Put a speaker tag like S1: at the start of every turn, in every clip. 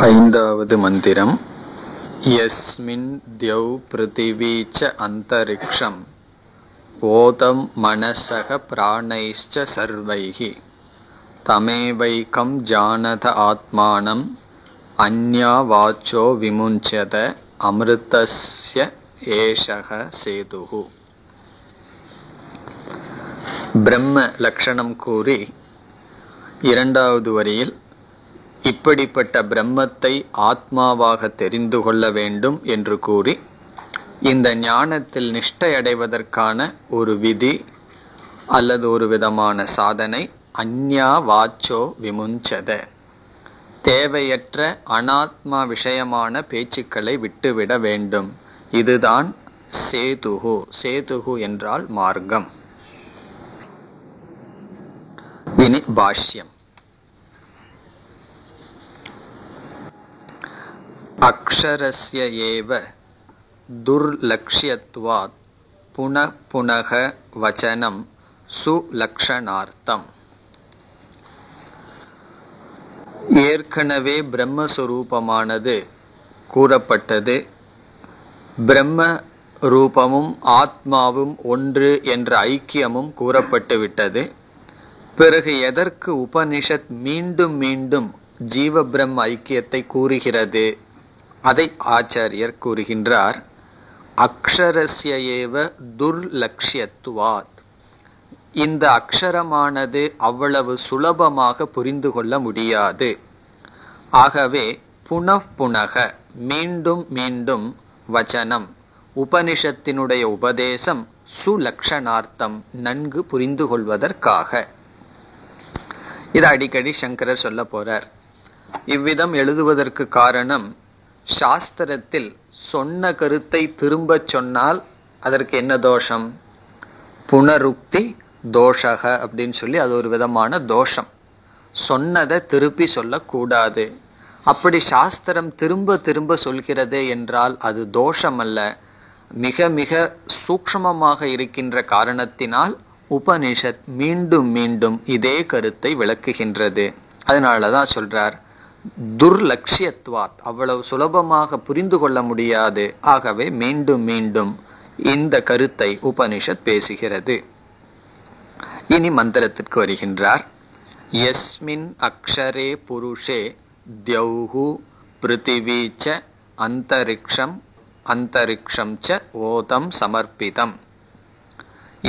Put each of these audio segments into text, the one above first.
S1: ஐந்தாவது மந்திரம். யஸ்மின் த்யௌ ப்ருதிவி ச அந்தரிக்ஷம் ஓதம் மனசக பிராணைஷ்ச சர்வைஹி தமேவைகம் ஜானத ஆத்மானம் அன்யா வாச்சோ விமுஞ்ச்யத அமிர்தஸ்ய ஏஷக சேதுஹு. பிரம்ம லட்சணம் கூறி இரண்டாவது வரியில் இப்படிப்பட்ட பிரம்மத்தை ஆத்மாவாக தெரிந்து கொள்ள வேண்டும் என்று கூறி, இந்த ஞானத்தில் நிஷ்டை அடைவதற்கான ஒரு விதி அல்லது ஒரு விதமான சாதனை அன்யா வாச்சோ விமுஞ்சத, தேவையற்ற அனாத்மா விஷயமான பேச்சுக்களை விட்டுவிட வேண்டும். இதுதான் சேதுகு. சேதுகு என்றால் மார்க்கம். இனி பாஷ்யம். அக்ஷரஸ்ய ஏவ துர்லக்ஷ்யத்வாத் புனః புனக வசனம் சுலக்ஷணார்த்தம். ஏற்கனவே பிரம்மஸ்வரூபமானது கூறப்பட்டது. பிரம்ம ரூபமும் ஆத்மாவும் ஒன்று என்ற ஐக்கியமும் கூறப்பட்டு விட்டது. பிறகு எதற்கு உபனிஷத் மீண்டும் மீண்டும் ஜீவ பிரம்ம ஐக்கியத்தை கூறுகிறது? அதை ஆச்சாரியர் கூறுகின்றார். அக்ஷரஸ்ய ஏவ துர்லக்ஷ்யத்வாத், இந்த அக்ஷரமானது அவ்வளவு சுலபமாக புரிந்து கொள்ள முடியாது. ஆகவே புனః புனக, மீண்டும் மீண்டும் வச்சனம், உபனிஷத்தினுடைய உபதேசம் சுலக்ஷணார்த்தம், நன்கு புரிந்து கொள்வதற்காக. இது அடிக்கடி சங்கரர் சொல்ல போறார். இவ்விதம் எழுதுவதற்கு காரணம், சாஸ்திரத்தில் சொன்ன கருத்தை திரும்பச் சொன்னால் அதற்கு என்ன தோஷம்? புனருக்தி தோஷக அப்படின்னு சொல்லி அது ஒரு விதமான தோஷம். சொன்னதை திருப்பி சொல்லக்கூடாது. அப்படி சாஸ்திரம் திரும்ப திரும்ப சொல்கிறது என்றால் அது தோஷம் அல்ல, மிக மிக சூக்ஷ்மமாக இருக்கின்ற காரணத்தினால் உபனிஷத் மீண்டும் மீண்டும் இதே கருத்தை விளக்குகின்றது. அதனாலதான் சொல்றார் துர்லக்ஷ்யத்வாத், அவ்வளவு சுலபமாக புரிந்து கொள்ள முடியாது. ஆகவே மீண்டும் மீண்டும் இந்த கருத்தை உபனிஷத் பேசுகிறது. இனி மந்திரத்திற்கு வருகின்றார். யஸ்மின் அக்ஷரே புருஷே த்யௌஹு ப்ருதிவி ச அந்தரிக்ஷம் அந்தரிக்ஷம் ச ஓதம் சமர்ப்பிதம்.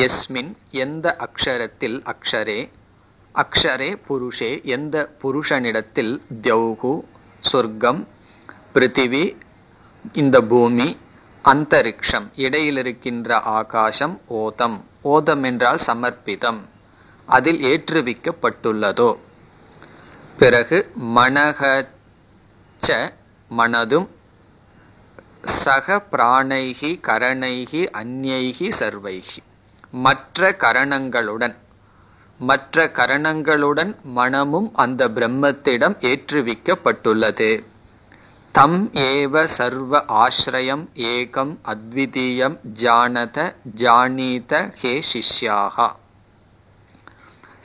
S1: யஸ்மின், எந்த அக்ஷரத்தில், அக்ஷரே அக்ஷரே புருஷே, எந்த புருஷனிடத்தில், த்யௌஹு சொர்க்கம், பிருத்திவி இந்த பூமி, அந்தரிக்ஷம் இடையில் இருக்கின்ற ஆகாசம், ஓதம் ஓதம் என்றால் சமர்ப்பிதம், அதில் ஏற்றுவிக்கப்பட்டுள்ளதோ. பிறகு மனக ச மனதும், சக பிராணைகி கரணைகி அந்யைகி சர்வைகி, மற்ற கரணங்களுடன், மற்ற கரணங்களுடன் மனமும் அந்த பிரம்மத்திடம் ஏற்றுவிக்கப்பட்டுள்ளது. தம் ஏவ சர்வ ஆஸ்ரயம் ஏகம் அத்விதீயம் ஜானத ஜானீத ஹே சிஷ்யாஹா.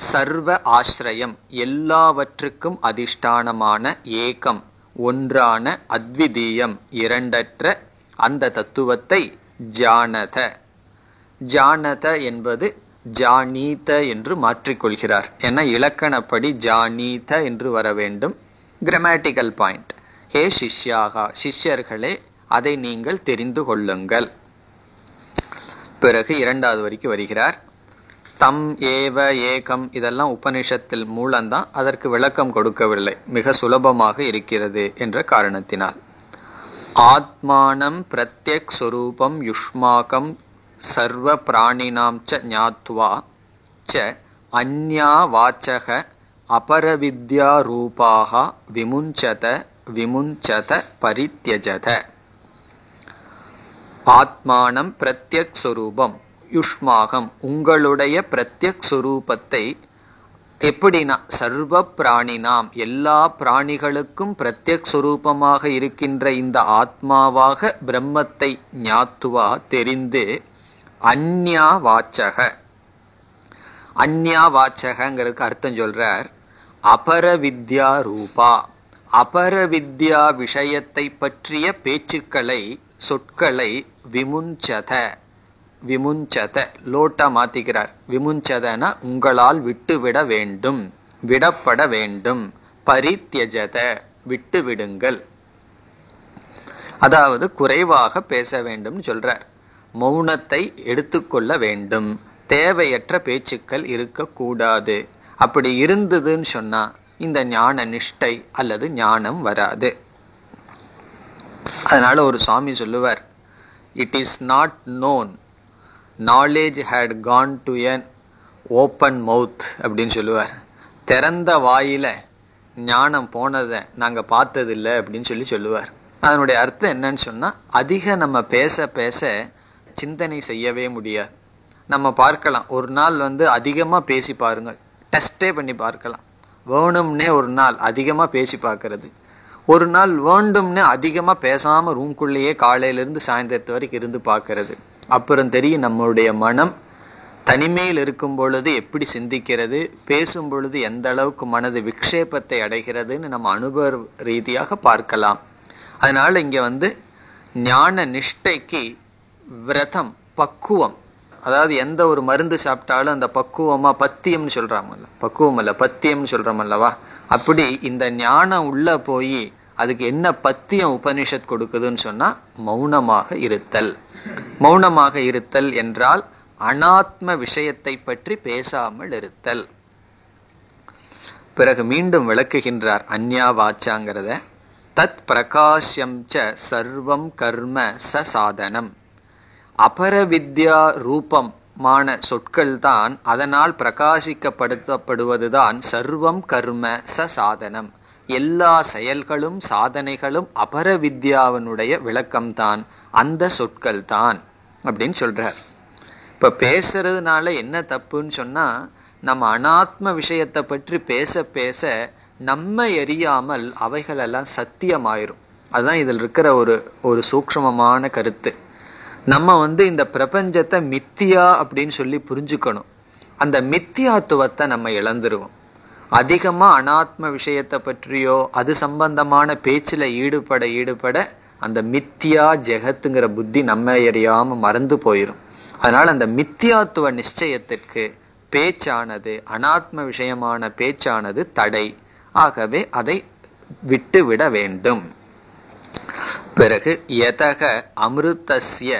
S1: சர்வ ஆஸ்ரயம், எல்லாவற்றுக்கும் அதிஷ்டானமான, ஏகம் ஒன்றான, அத்விதீயம் இரண்டற்ற அந்த தத்துவத்தை ஜானத, ஜானத என்பது ஜானீத என்று மாற்றிக்கொள்கிறார். என இலக்கணப்படி ஜானீத என்று வர வேண்டும். Grammatical point. ஹே சிஷ்யாகா, சிஷ்யர்களே அதை நீங்கள் தெரிந்து கொள்ளுங்கள். பிறகு இரண்டாவது வரைக்கும் வருகிறார். தம் ஏவ ஏகம், இதெல்லாம் உபனிஷத்தில் மூலம்தான், அதற்கு விளக்கம் கொடுக்கவில்லை, மிக சுலபமாக இருக்கிறது என்ற காரணத்தினால். ஆத்மானம் பிரத்யக் ஸ்வரூபம் யுஷ்மாகம் சர்வ பிராணினாம் ச ஞாத்வா ச அன்யா வாச்சக அபரவித்யா ரூபாக விமுஞ்சத விமுஞ்சத பரித்யஜத. ஆத்மானம் பிரத்யக் ஸ்வரூபம் யுஷ்மாகம், உங்களுடைய பிரத்யக் ஸ்வரூபத்தை, எப்படினா சர்வ பிராணினாம் எல்லா பிராணிகளுக்கும் பிரத்யக் ஸ்வரூபமாக இருக்கின்ற இந்த ஆத்மாவாக பிரம்மத்தை ஞாத்துவா தெரிந்து, அந்யா வாச்சக, அந்யா வாச்சகங்கிறதுக்கு அர்த்தம் சொல்றார். அபர வித்யா ரூபா, அபரவித்யா விஷயத்தை பற்றிய பேச்சுக்களை, சொற்களை விமுஞ்சத, விமுஞ்சத லோட்டா மாத்திக்கிறார். விமுஞ்சதனா உங்களால் விட்டுவிட வேண்டும், விடப்பட வேண்டும். பரித்யஜத விட்டு விடுங்கள், அதாவது குறைவாக பேச வேண்டும் சொல்றார். மௌனத்தை எடுத்துக்கொள்ள வேண்டும், தேவையற்ற பேச்சுக்கள் இருக்கக்கூடாது. அப்படி இருந்ததுன்னு சொன்னா இந்த ஞான நிஷ்டை அல்லது ஞானம் வராது. அதனால ஒரு சுவாமி சொல்லுவார், it is not known knowledge hate can to an open mouth அப்படின்னு சொல்லுவார். திறந்த வாயில ஞானம் போனதை நாங்க பார்த்ததில்லை அப்படின்னு சொல்லுவார். அதனுடைய அர்த்தம் என்னன்னு சொன்னா, அதிக நம்ம பேச பேச சிந்தனை செய்யவே முடியாது. நம்ம பார்க்கலாம், ஒரு நாள் அதிகமா பேசி பாருங்க, டெஸ்டே பண்ணி பார்க்கலாம். வேணும்னே ஒரு நாள் அதிகமா பேசி பார்க்கறது, ஒரு நாள் வேண்டும்னே அதிகமா பேசாம ரூம்குள்ளேயே காலையிலிருந்து சாயந்தரத்து வரைக்கும் இருந்து பார்க்கறது. அப்புறம் தெரியும் நம்மளுடைய மனம் தனிமையில் இருக்கும் பொழுது எப்படி சிந்திக்கிறது, பேசும் பொழுது எந்த அளவுக்கு மனது விக்ஷேபத்தை அடைகிறதுன்னு நம்ம அனுபவ ரீதியாக பார்க்கலாம். அதனால இங்க ஞான நிஷ்டைக்கு விரதம், பக்குவம், அதாவது எந்த ஒரு மருந்து சாப்பிட்டாலும் அந்த பக்குவமா, பத்தியம்னு சொல்றாமல்ல, பக்குவம் அல்ல பத்தியம்னு சொல்றோமல்லவா, அப்படி இந்த ஞானம் உள்ள போய் அதுக்கு என்ன பத்தியம் உபனிஷத் கொடுக்குதுன்னு சொன்னா மௌனமாக இருத்தல். மௌனமாக இருத்தல் என்றால் அனாத்ம விஷயத்தை பற்றி பேசாமல் இருத்தல். பிறகு மீண்டும் விளக்குகின்றார் அந்யா வாச்சாங்கிறத. தத் பிரகாஷ்யம் ச சர்வம் கர்ம ச சாதனம். அபரவித்யா ரூபமான சொற்கள் தான், அதனால் பிரகாசிக்கப்படுத்தப்படுவதுதான் சர்வம் கர்ம ச சாதனம். எல்லா செயல்களும் சாதனைகளும் அபரவித்யாவினுடைய விளக்கம்தான், அந்த சொற்கள் தான் அப்படின்னு சொல்றார். இப்ப பேசுறதுனால என்ன தப்புன்னு சொன்னா, நம்ம அனாத்ம விஷயத்தை பற்றி பேச பேச நம்ம எரியாமல் அவைகளெல்லாம் சத்தியமாயிரும். அதுதான் இதில் இருக்கிற ஒரு சூக்ஷ்மமான கருத்து. நம்ம இந்த பிரபஞ்சத்தை மித்தியா அப்படின்னு சொல்லி புரிஞ்சுக்கணும். அந்த மித்தியாத்துவத்தை நம்ம இழந்துருவோம். அதிகமா அனாத்ம விஷயத்தை பற்றியோ அது சம்பந்தமான பேச்சுல ஈடுபட அந்த மித்தியா ஜெகத்துங்கிற புத்தி நம்ம எரியாம மறந்து போயிரும். அதனால அந்த மித்தியாத்துவ நிச்சயத்திற்கு பேச்சானது, அனாத்ம விஷயமான பேச்சானது தடை. ஆகவே அதை விட்டுவிட வேண்டும். பிறகு யதக அமிர்தஸ்ய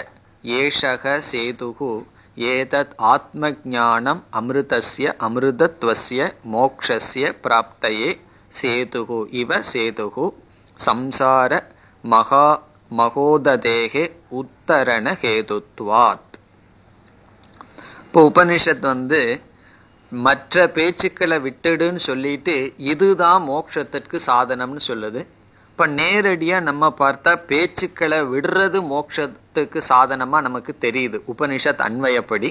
S1: ஏஷக சேதுகு ஏதத் ஆத்ம ஞானம் அமிர்தஸ்ய அமிர்தத்வஸ்ய மோக்ஷஸ்ய பிராப்தயே சேதுகு இவ சேதுகு சம்சார மகோததேகே உத்தரண ஹேதுத்வாத். இப்போ உபனிஷத் மற்ற பேச்சுக்களை விட்டுடுன்னு சொல்லிட்டு இதுதான் மோட்சத்திற்கு சாதனம்னு சொல்லுது. இப்ப நேரடியா நம்ம பார்த்தா பேச்சுக்களை விடுறது மோட்சத்துக்கு சாதனமா நமக்கு தெரியுது உபனிஷத் அன்வயப்படி.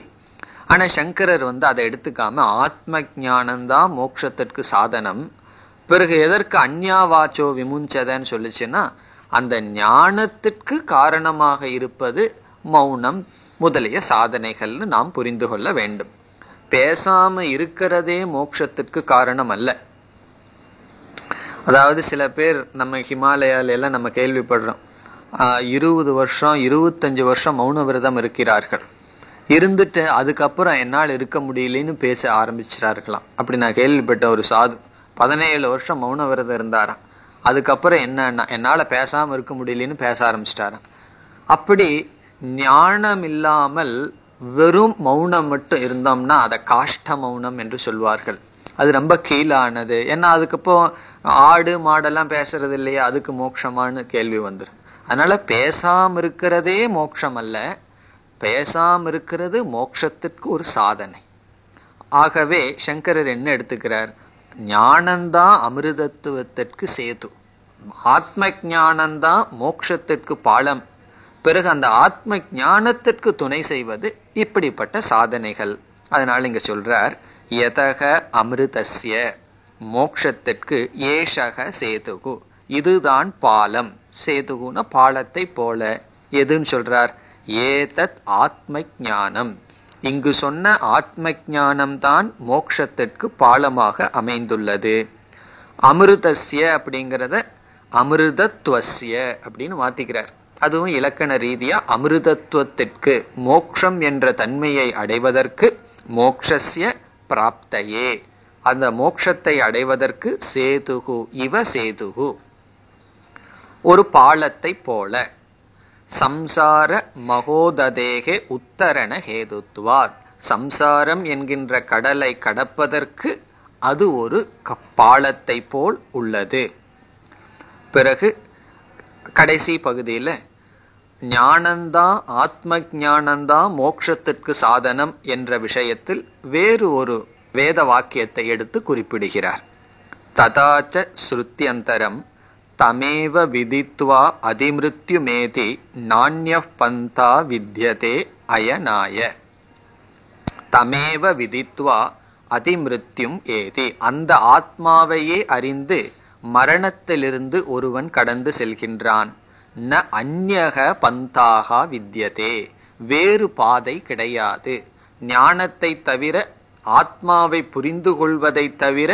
S1: ஆனா சங்கரர் அதை எடுத்துக்காம ஆத்ம ஞானம்தான் மோட்சத்திற்கு சாதனம். பிறகு எதற்கு அந்யாவாச்சோ விமுஞ்சதன்னு சொல்லிச்சுன்னா, அந்த ஞானத்திற்கு காரணமாக இருப்பது மௌனம் முதலிய சாதனைகள்னு நாம் புரிந்து கொள்ள வேண்டும். பேசாம இருக்கிறதே மோட்சத்திற்கு காரணம் அல்ல. அதாவது சில பேர் நம்ம ஹிமாலயால எல்லாம் நம்ம கேள்விப்படுறோம், 20 வருஷம் 25 வருஷம் மௌன விரதம் இருக்கிறார்கள். இருந்துட்டு அதுக்கப்புறம் என்னால் இருக்க முடியலன்னு பேச ஆரம்பிச்சிட்டார்களாம். அப்படி நான் கேள்விப்பட்ட ஒரு சாது 17 வருஷம் மௌன விரதம் இருந்தாராம். அதுக்கப்புறம் என்னன்னா என்னால பேசாம இருக்க முடியலன்னு பேச ஆரம்பிச்சிட்டாராம். அப்படி ஞானம் இல்லாமல் வெறும் மௌனம் மட்டும் இருந்தோம்னா அதை காஷ்ட மௌனம் என்று சொல்வார்கள். அது ரொம்ப கீழானது. ஏன்னா அதுக்கப்புறம் ஆடு மாடெல்லாம் பேசுறது இல்லையா, அதுக்கு மோட்சமானு கேள்வி வந்துடும். அதனால பேசாம இருக்கிறதே மோட்சம் அல்ல, பேசாம இருக்கிறது மோட்சத்திற்கு ஒரு சாதனை. ஆகவே சங்கரர் என்ன எடுத்துக்கிறார், ஞானந்தான் அமிர்தத்துவத்திற்கு சேது, ஆத்ம ஞானந்தான் மோட்சத்திற்கு பாலம். பிறகு அந்த ஆத்ம ஞானத்திற்கு துணை செய்வது இப்படிப்பட்ட சாதனைகள். அதனால இங்க சொல்றார், யதக அமிர்தஸ்ய மோக்ஷத்திற்கு ஏஷக சேதுகு, இதுதான் பாலம். சேதுகுன பாலத்தை போல. எதுன்னு சொல்றார், ஏதத் ஆத்ம ஞானம். இங்கு சொன்ன ஆத்ம ஞானம் தான் மோக்ஷத்திற்கு பாலமாக அமைந்துள்ளது. அமிர்தஸ்ய அப்படிங்கிறத அமிர்தத்வஸ்ய அப்படின்னு மாத்திக்கிறார். அதுவும் இலக்கண ரீதியா அமிர்தத்துவத்திற்கு, மோக்ஷம் என்ற தன்மையை அடைவதற்கு, மோக்ஷஸ்ய பிராப்தயே, அந்த மோக்ஷத்தை அடைவதற்கு சேதுகு இவ சேதுகு, ஒரு பாலத்தை போல, சம்சார மகோததேகே உத்தரண ஹேதுத்வாத், சம்சாரம் என்கின்ற கடலை கடப்பதற்கு அது ஒரு பாலத்தை போல் உள்ளது. பிறகு கடைசி பகுதியில ஞானந்தான், ஆத்ம ஞானந்தான் மோட்சத்திற்கு சாதனம் என்ற விஷயத்தில் வேறு ஒரு வேத வாக்கியத்தை எடுத்து குறிப்பிடுகிறார். ததாச்ச ஸ்ருத்யந்தரம் தமேவ விதித்வா அதிமிருத்யுமேதி நான்யப் பந்தா வித்யதே அயனாய. தமேவ விதித்வா அதிமிருத்யும் ஏதி, அந்த ஆத்மாவையே அறிந்து மரணத்திலிருந்து ஒருவன் கடந்து செல்கின்றான். ந அந்யக பந்தாக வித்யதே, வேறு பாதை கிடையாது. ஞானத்தை தவிர, ஆத்மாவை புரிந்து கொள்வதை தவிர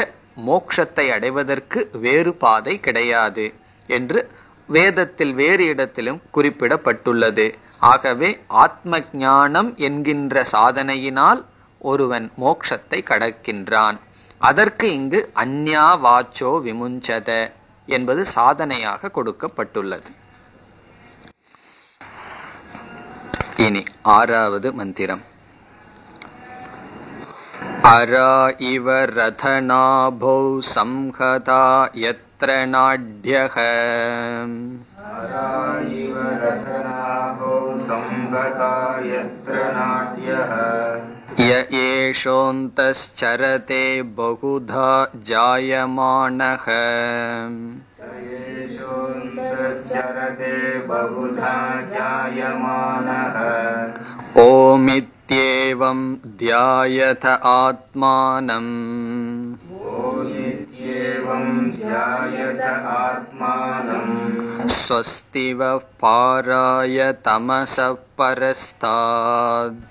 S1: மோட்சத்தை அடைவதற்கு வேறு பாதை கிடையாது என்று வேதத்தில் வேறு இடத்திலும் குறிப்பிடப்பட்டுள்ளது. ஆகவே ஆத்ம ஞானம் என்கின்ற சாதனையினால் ஒருவன் மோட்சத்தை கடக்கின்றான். அதற்கு இங்கு அந்யா வாச்சோ விமுஞ்சத என்பது சாதனையாக கொடுக்கப்பட்டுள்ளது. இனி ஆறாவது மந்திரம். அரா இவ ரதநாபௌ சம்ஹதா யத்ர நாட்யஹ. அரா இவ ரதநாபௌ சம்ஹதா யத்ர நாட்யஹ. ய ஏஷோந்தஸ்சரதே பகுதா ஜாயமானஹ. ஓமித்யேவம் த்யாயத ஆத்மானம். ஸ்வஸ்திவ பாராய தமஸ பரஸ்தாத்.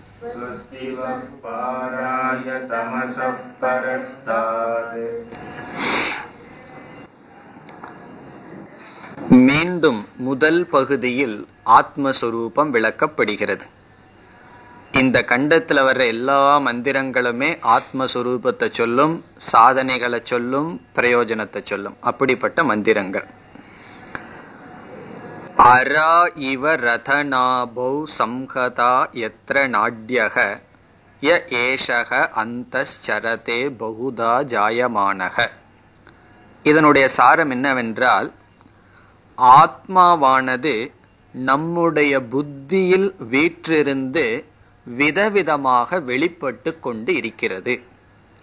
S1: மீண்டும் முதல் பகுதியில் ஆத்மஸ்வரூபம் விளக்கப்படுகிறது. இந்த கண்டத்துல வர்ற எல்லா மந்திரங்களுமே ஆத்மஸ்வரூபத்தை சொல்லும், சாதனைகளை சொல்லும், பிரயோஜனத்தை சொல்லும். அப்படிப்பட்ட மந்திரங்கள். அரா இவ ரதநாபௌ சம்ஹதா யத்ர நாட்யஹ ய ஏஷக அந்தஸ்சரதே பகுதா ஜாயமானஹ. இதனுடைய சாரம் என்னவென்றால், ஆத்மாவானது நம்முடைய புத்தியில் வீற்றிருந்து விதவிதமாக வெளிப்பட்டு கொண்டு இருக்கிறது.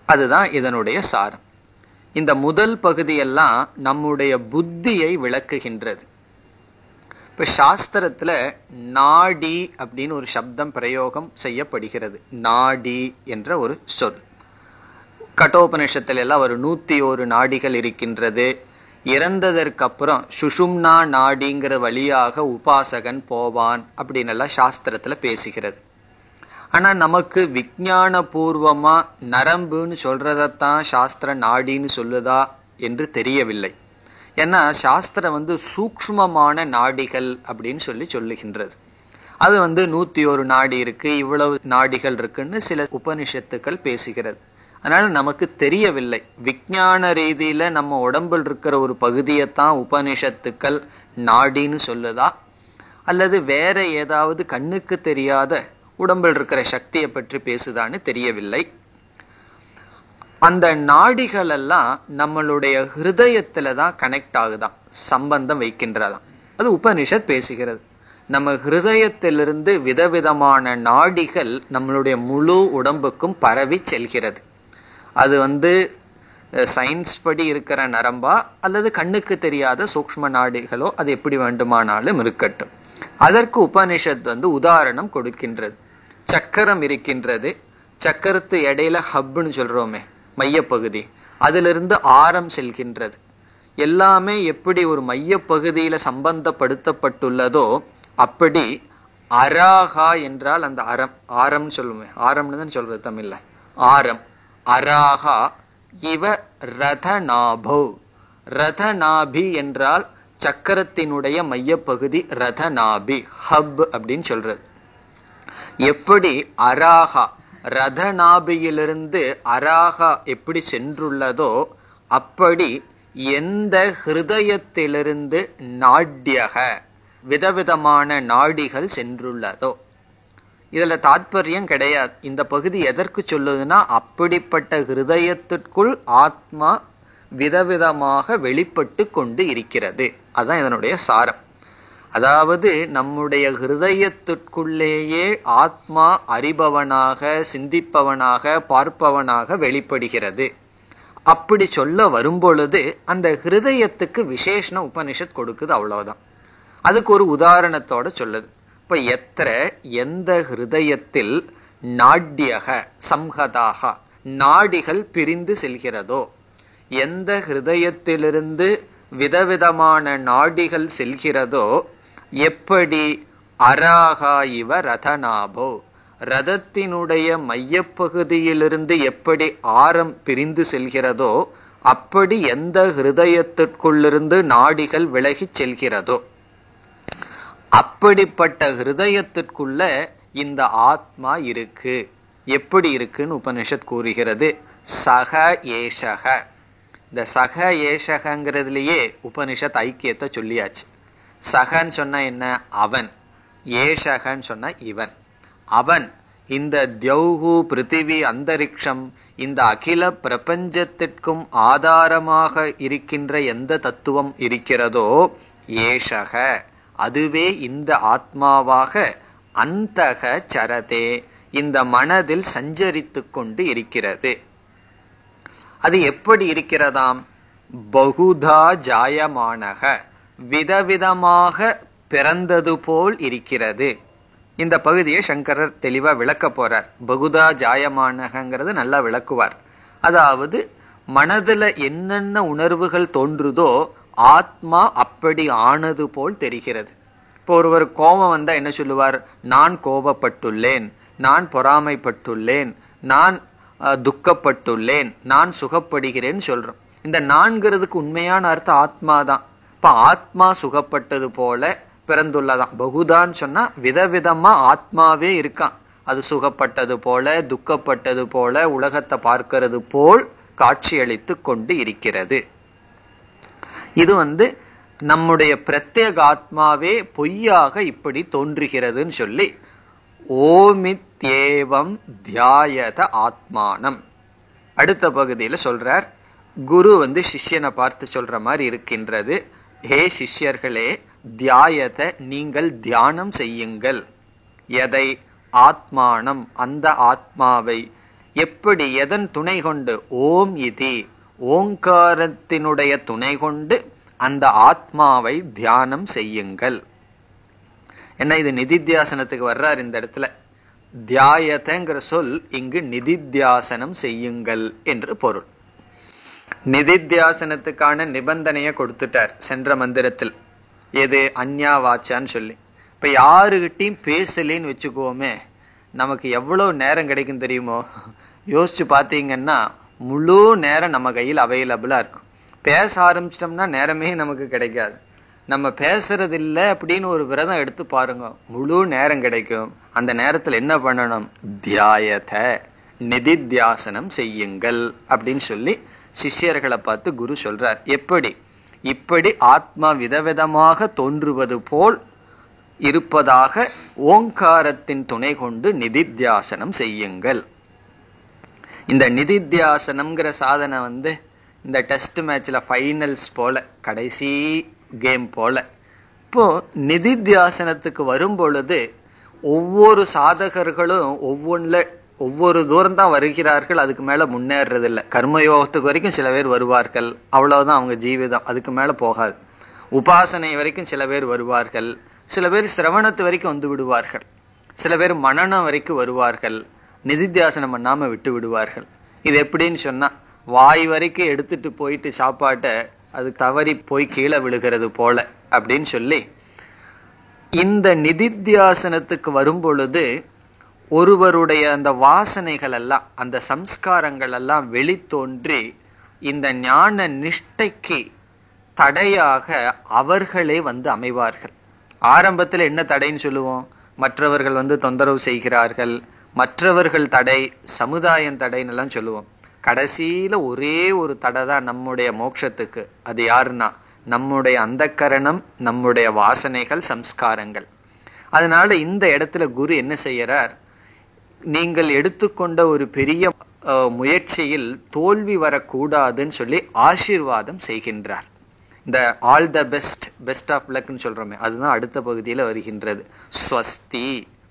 S1: அதுதான் இதனுடைய சாரம். இந்த முதல் பகுதியெல்லாம் நம்முடைய புத்தியை விளக்குகின்றது. இப்ப சாஸ்திரத்துல நாடி அப்படின்னு ஒரு சப்தம் பிரயோகம் செய்யப்படுகிறது. நாடி என்ற ஒரு சொல். கட்டோபனிஷத்துல எல்லாம் ஒரு 101 நாடிகள் இருக்கின்றது. இறந்ததற்கு அப்புறம் சுஷும்னா நாடிங்கிற வழியாக உபாசகன் போவான் அப்படின்னு எல்லாம் சாஸ்திரத்துல பேசுகிறது. ஆனா நமக்கு விஞ்ஞான பூர்வமா நரம்புன்னு சொல்றதத்தான் சாஸ்திர நாடின்னு சொல்லுதா என்று தெரியவில்லை. ஏன்னா சாஸ்திரம் சூக்ஷ்மமான நாடிகள் அப்படின்னு சொல்லுகின்றது. அது 101 நாடி இருக்கு, இவ்வளவு நாடிகள் இருக்குன்னு சில உபனிஷத்துக்கள் பேசுகிறது. அதனால நமக்கு தெரியவில்லை. விஞ்ஞான ரீதியில நம்ம உடம்பில் இருக்கிற ஒரு பகுதியைத்தான் உபனிஷத்துக்கள் நாடின்னு சொல்லுதா, அல்லது வேற ஏதாவது கண்ணுக்கு தெரியாத உடம்பில் இருக்கிற சக்தியை பற்றி பேசுதான்னு தெரியவில்லை. அந்த நாடிகள் எல்லாம் நம்மளுடைய ஹிருதயத்துலதான் கனெக்ட் ஆகுதான், சம்பந்தம் வைக்கின்றதாம். அது உபனிஷத் பேசுகிறது. நம்ம ஹிருதயத்திலிருந்து விதவிதமான நாடிகள் நம்மளுடைய முழு உடம்புக்கும் பரவி செல்கிறது. அது சயின்ஸ் படி இருக்கிற நரம்பா அல்லது கண்ணுக்கு தெரியாத சூக்ஷ்ம நாடிகளோ, அது எப்படி வேண்டுமானாலும் இருக்கட்டும். அதற்கு உபனிஷத் உதாரணம் கொடுக்கின்றது. சக்கரம் இருக்கின்றது. சக்கரத்து இடையில ஹப்னு சொல்றோமே, மையப்பகுதி, அதிலிருந்து ஆரம் செல்கின்றது. எல்லாமே எப்படி ஒரு மையப்பகுதியில சம்பந்தப்படுத்தப்பட்டுள்ளதோ அப்படி அராகா என்றால் அந்த அறம், ஆரம்னு சொல்லுமே, ஆரம்னு தான் சொல்றது தமிழ்ல, ஆரம். அராகா இவ ரதநாபௌ, ரதநாபி என்றால் சக்கரத்தினுடைய மையப்பகுதி, ரதநாபி ஹப் அப்படின்னு சொல்றது. எப்படி அராகா ரதநாபியிலிருந்து அராகா எப்படி சென்றுள்ளதோ அப்படி எந்த ஹிருதயத்திலிருந்து நாட்யக விதவிதமான நாடிகள் சென்றுள்ளதோ. இதுல தாத்பரியம் கிடையாது. இந்த பகுதி எதற்கு சொல்லுதுன்னா, அப்படிப்பட்ட ஹிருதயத்திற்குள் ஆத்மா விதவிதமாக வெளிப்பட்டு கொண்டு இருக்கிறது. அதுதான் இதனுடைய சாரம். அதாவது நம்முடைய ஹிருதயத்திற்குள்ளேயே ஆத்மா அறிபவனாக, சிந்திப்பவனாக, பார்ப்பவனாக வெளிப்படுகிறது. அப்படி சொல்ல வரும்பொழுது அந்த ஹிருதயத்துக்கு விசேஷண உபனிஷத் கொடுக்குது, அவ்வளவுதான். அதுக்கு ஒரு உதாரணத்தோட சொல்லுது. இப்ப எத்திர எந்த ஹிருதயத்தில் நாட்யக சம்ஹதாக நாடிகள் பிரிந்து செல்கிறதோ, எந்த ஹிருதயத்திலிருந்து விதவிதமான நாடிகள் செல்கிறதோ, எப்படி அராகா இவ ரதநாபோ ரதத்தினுடைய மையப்பகுதியிலிருந்து எப்படி ஆரம் பிரிந்து செல்கிறதோ அப்படி எந்த ஹிருதயத்திற்குள்ளிருந்து நாடிகள் விலகிச் செல்கிறதோ, அப்படிப்பட்ட ஹிருதயத்திற்குள்ள இந்த ஆத்மா இருக்கு. எப்படி இருக்குன்னு உபனிஷத் கூறுகிறது. சக ஏஷக. இந்த சக ஏஷகங்கிறதுலயே உபனிஷத் ஐக்கியத்தை சொல்லியாச்சு. சகன்னு சொன்ன என்ன? அவன். ஏஷகன்னு சொன்ன இவன். அவன் இந்த தியௌஹு பிருத்திவி அந்தரிக்ஷம் இந்த அகில பிரபஞ்சத்திற்கும் ஆதாரமாக இருக்கின்ற எந்த தத்துவம் இருக்கிறதோ ஏஷக அதுவே இந்த ஆத்மாவாக அந்தக சரதே இந்த மனதில் சஞ்சரித்து கொண்டு இருக்கிறது. அது எப்படி இருக்கிறதாம்? பகுதா ஜாயமானக விதவிதமாக பிறந்தது போல் இருக்கிறது. இந்த பகுதியை சங்கரர் தெளிவா விளக்க போறார். பகுதா ஜாயமானகிறது நல்லா விளக்குவார். அதாவது மனதுல என்னென்ன உணர்வுகள் தோன்றுதோ ஆத்மா அப்படி ஆனது போல் தெரிகிறது. இப்போ ஒருவர் கோபம் வந்தா என்ன சொல்லுவார்? நான் கோபப்பட்டுள்ளேன், நான் பொறாமைப்பட்டுள்ளேன், நான் துக்கப்பட்டுள்ளேன், நான் சுகப்படுகிறேன்னு சொல்றோம். இந்த நான்கிறதுக்கு உண்மையான அர்த்தம் ஆத்மாதான். இப்ப ஆத்மா சுகப்பட்டது போல பிறந்துள்ளதான். பகுதான்னு சொன்னா விதவிதமா ஆத்மாவே இருக்கான். அது சுகப்பட்டது போல, துக்கப்பட்டது போல, உலகத்தை பார்க்கிறது போல் காட்சியளித்து கொண்டு இருக்கிறது. இது நம்முடைய பிரத்யேக ஆத்மாவே பொய்யாக இப்படி தோன்றுகிறதுன்னு சொல்லி ஓமித்யேவம் தியாயத ஆத்மானம் அடுத்த பகுதியில சொல்றார். குரு சிஷ்யனை பார்த்து சொல்ற மாதிரி இருக்கின்றது. ஹே சிஷ்யர்களே, தியாயத நீங்கள் தியானம் செய்யுங்கள். எதை? ஆத்மானம் அந்த ஆத்மாவை. எப்படி? எதன் துணை கொண்டு? ஓம் இதி ஓங்காரத்தினுடைய துணை கொண்டு அந்த ஆத்மாவை தியானம் செய்யுங்கள். என்ன இது நிதித்தியாசனத்துக்கு வர்றார் இந்த இடத்துல. தியாயதங்கிற சொல் இங்கு நிதித்தியாசனம் செய்யுங்கள் என்று பொருள். நிதித்தியாசனத்துக்கான நிபந்தனையை கொடுத்துட்டார் சென்ற மந்திரத்தில். எது? அந்யா வாச்சான்னு சொல்லி. இப்ப யாருகிட்டையும் பேசலேன்னு வச்சுக்கோமே, நமக்கு எவ்வளவு நேரம் கிடைக்கும் தெரியுமோ? யோசிச்சு பார்த்தீங்கன்னா முழு நேரம் நம்ம கையில் அவைலபிளா இருக்கும். பேச ஆரம்பிச்சிட்டோம்னா நேரமே நமக்கு கிடைக்காது. நம்ம பேசுறது இல்லை அப்படின்னு ஒரு விரதம் எடுத்து பாருங்க, முழு நேரம் கிடைக்கும். அந்த நேரத்தில் என்ன பண்ணணும்? தியாயத நிதித்தியாசனம் செய்யுங்கள் அப்படின்னு சொல்லி சிஷ்யர்களை பார்த்து குரு சொல்றார். எப்படி? இப்படி ஆத்மா விதவிதமாக தோன்றுவது போல் இருப்பதாக ஓங்காரத்தின் துணை கொண்டு நிதித்தியாசனம் செய்யுங்கள். இந்த நிதித்தியாசனம்ங்கிற சாதனை இந்த டெஸ்ட் மேட்ச்ல ஃபைனல்ஸ் போல, கடைசி கேம் போல. இப்போ நிதித்தியாசனத்துக்கு வரும் பொழுது ஒவ்வொரு சாதகர்களும் ஒவ்வொரு தூரம் தான் வருகிறார்கள். அதுக்கு மேல முன்னேறது இல்லை. கர்மயோகத்துக்கு வரைக்கும் சில பேர் வருவார்கள், அவ்வளவுதான் அவங்க ஜீவிதம், அதுக்கு மேல போகாது. உபாசனை வரைக்கும் சில பேர் வருவார்கள், சில பேர் சிரவணத்து வரைக்கும் வந்து விடுவார்கள், சில பேர் மனனம் வரைக்கும் வருவார்கள், நிதித்தியாசனம் பண்ணாம விட்டு விடுவார்கள். இது எப்படின்னு சொன்னா, வாய் வரைக்கும் எடுத்துட்டு போயிட்டு சாப்பாட்டை அது தவறி போய் கீழே விழுகிறது போல அப்படின்னு சொல்லி, இந்த நிதித்தியாசனத்துக்கு வரும் பொழுது ஒருவருடைய அந்த வாசனைகள் எல்லாம், அந்த சம்ஸ்காரங்கள் எல்லாம் வெளித்தோன்றி இந்த ஞான நிஷ்டைக்கு தடையாக அவர்களே வந்து அமைவார்கள். ஆரம்பத்துல என்ன தடைன்னு சொல்லுவோம்? மற்றவர்கள் வந்து தொந்தரவு செய்கிறார்கள், மற்றவர்கள் தடை, சமுதாயம் தடைன்னு எல்லாம் சொல்லுவோம். கடைசியில ஒரே ஒரு தடை தான் நம்முடைய மோட்சத்துக்கு. அது யாருன்னா நம்முடைய அந்தக்கரணம், நம்முடைய வாசனைகள், சம்ஸ்காரங்கள். அதனால இந்த இடத்துல குரு என்ன செய்யறார்? நீங்கள் எடுத்துக்கொண்ட ஒரு பெரிய முயற்சியில் தோல்வி வரக்கூடாதுன்னு சொல்லி ஆசீர்வாதம் செய்கின்றார். இந்த all the best, best of லக்னு சொல்றோமே, அதுதான் அடுத்த பகுதியில வருகின்றது. ஸ்வஸ்தி.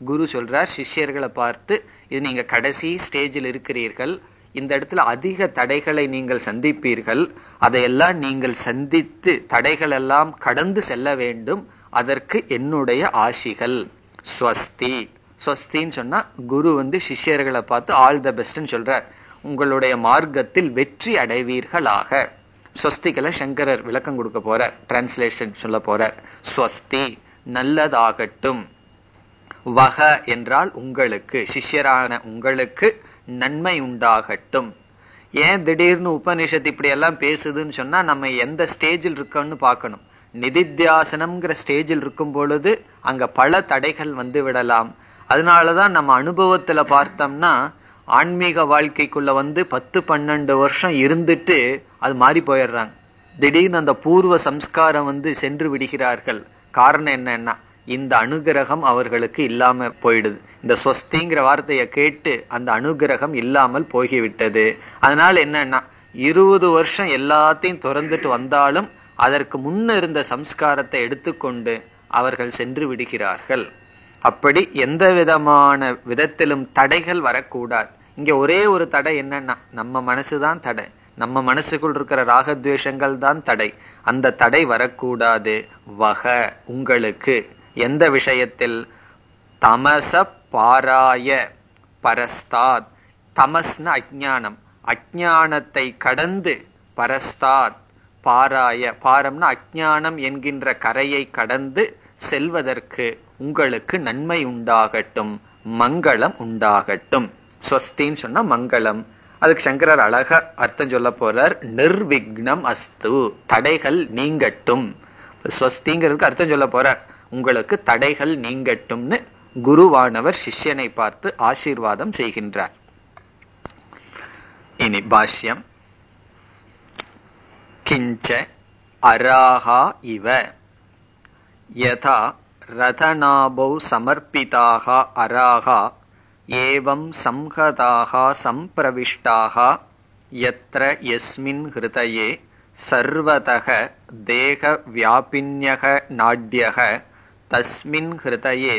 S1: குரு சொல்றார் சிஷ்யர்களை பார்த்து, இது நீங்க கடைசி ஸ்டேஜில் இருக்கிறீர்கள், இந்த இடத்துல அதிக தடைகளை நீங்கள் சந்திப்பீர்கள், அதையெல்லாம் நீங்கள் சந்தித்து தடைகள் எல்லாம் கடந்து செல்ல வேண்டும், அதற்கு என்னுடைய ஆசிகள். ஸ்வஸ்தி. ஸ்வஸ்தின்னு சொன்னா குரு வந்து சிஷ்யர்களை பார்த்து ஆல் த பெஸ்ட்ன்னு சொல்றார். உங்களுடைய மார்க்கத்தில் வெற்றி அடைவீர்களாக. ஸ்வஸ்திகளை சங்கரர் விளக்கம் கொடுக்க போறார், டிரான்ஸ்லேஷன் சொல்ல போறார். ஸ்வஸ்தி, நல்லதாகட்டும். வக என்றால் உங்களுக்கு, சிஷ்யரான உங்களுக்கு நன்மை உண்டாகட்டும். ஏன் திடீர்னு உபனிஷத்து இப்படி எல்லாம் பேசுதுன்னு சொன்னா நம்ம எந்த ஸ்டேஜில் இருக்கோம்னு பார்க்கணும். நிதித்தியாசனம்ங்கிற ஸ்டேஜில் இருக்கும் பொழுது அங்க பல தடைகள் வந்து விடலாம். அதனாலதான் நம்ம அனுபவத்துல பார்த்தோம்னா ஆன்மீக வாழ்க்கைக்குள்ள வந்து 10-12 வருஷம் இருந்துட்டு அது மாறி போயிடுறாங்க. திடீர்னு அந்த பூர்வ சம்ஸ்காரம் வந்து சென்று விடுகிறார்கள். காரணம் என்னன்னா இந்த அனுகிரகம் அவர்களுக்கு இல்லாம போயிடுது. இந்த ஸ்வஸ்திங்கிற வார்த்தையை கேட்டு அந்த அனுகிரகம் இல்லாமல் போகிவிட்டது. அதனால என்னன்னா 20 வருஷம் எல்லாத்தையும் துறந்துட்டு வந்தாலும் அதற்கு முன்ன இருந்த சம்ஸ்காரத்தை எடுத்துக்கொண்டு அவர்கள் சென்று விடுகிறார்கள். அப்படி எந்த விதமான விதத்திலும் தடைகள் வரக்கூடாது. இங்க ஒரே ஒரு தடை என்னன்னா நம்ம மனசுதான் தடை, நம்ம மனசுக்குள் இருக்கிற ராகத்வேஷங்கள் தான் தடை. அந்த தடை வரக்கூடாது. வக உங்களுக்கு எந்த விஷயத்தில்? தமச பாராய பரஸ்தாத். தமஸ்ன அஜ்ஞானம், அஜ்ஞானத்தை கடந்து பரஸ்தாத் பாராய, பாரம்னா அஜ்ஞானம் என்கின்ற கரையை கடந்து செல்வதற்கு உங்களுக்கு நன்மை உண்டாகட்டும், மங்களம் உண்டாகட்டும். ஸ்வஸ்தின்னு சொன்னா மங்களம். அதுக்கு சங்கரர் அழக அர்த்தம் சொல்ல போறார். நிர்விக்னம் அஸ்து, தடைகள் நீங்கட்டும். ஸ்வஸ்திங்கிறதுக்கு அர்த்தம் சொல்ல போறார், உங்களுக்கு தடைகள் நீங்கட்டும்னு குருவானவர் சிஷ்யனை பார்த்து ஆசீர்வாதம் செய்கின்றார். இனி பாஷ்யம். கிஞ்ச அராஹா இவ யதா ரதநாபௌ சமர்ப்பிதாக அராஹா ஏவம் சம்ஹதாக சம்பிரவிஷ்டாக யத்ர யஸ்மின் ஹிருதயே சர்வதக தேக வியாபின்யக நாட்யக தஸ்மின் ஹிருதயே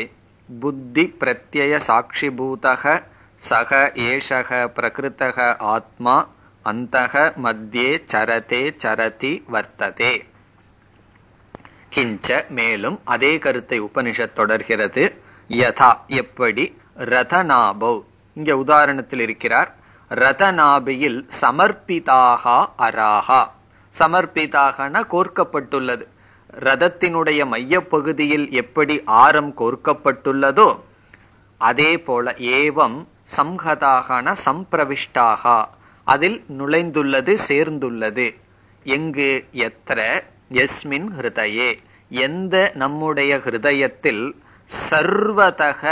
S1: புத்தி பிரத்யய சாட்சிபூதக சக ஏஷக பிரகிருதக ஆத்மா அந்தக மத்தியே சரதே சரதி வர்த்ததே. கிஞ்ச மேலும் அதே கருத்தை உபனிஷத் தொடர்கிறது. யதா எப்படி, ரதநாபௌ இங்க உதாரணத்தில் இருக்கிறார். ரதநாபியில் சமர்ப்பிதாக அராஹா. சமர்ப்பிதாகனா கோர்க்கப்பட்டுள்ளது. ரதத்தினுடைய மையப்பகுதியில் எப்படி ஆரம் கோர்க்கப்பட்டுள்ளதோ அதே போல ஏவம் சம்ஹதாகனா சம்பிரவிஷ்டாக, அதில் நுழைந்துள்ளது, சேர்ந்துள்ளது. எங்கு? எத்திர யஸ்மின் ஹிருதயே, எந்த நம்முடைய ஹிருதயத்தில் சர்வதக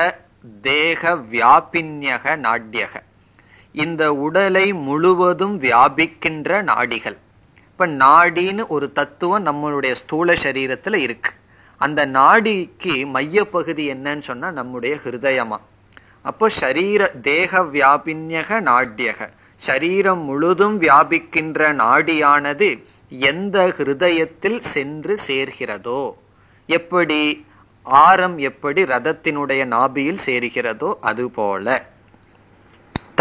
S1: தேக வியாபின்யக நாட்யக, இந்த உடலை முழுவதும் வியாபிக்கின்ற நாடிகள். இப்ப நாடின்னு ஒரு தத்துவம் நம்மளுடைய ஸ்தூல சரீரத்துல இருக்கு. அந்த நாடிக்கு மையப்பகுதி என்னன்னு சொன்னா நம்முடைய ஹிருதயமா. அப்போ ஷரீர தேக வியாபின்யக நாட்யக, சரீரம் முழுதும் வியாபிக்கின்ற நாடியானது எந்த ஹிருதயத்தில் சென்று சேர்கிறதோ, எப்படி ஆரம் எப்படி ரதத்தினுடைய நாபியில் சேர்கிறதோ அதுபோல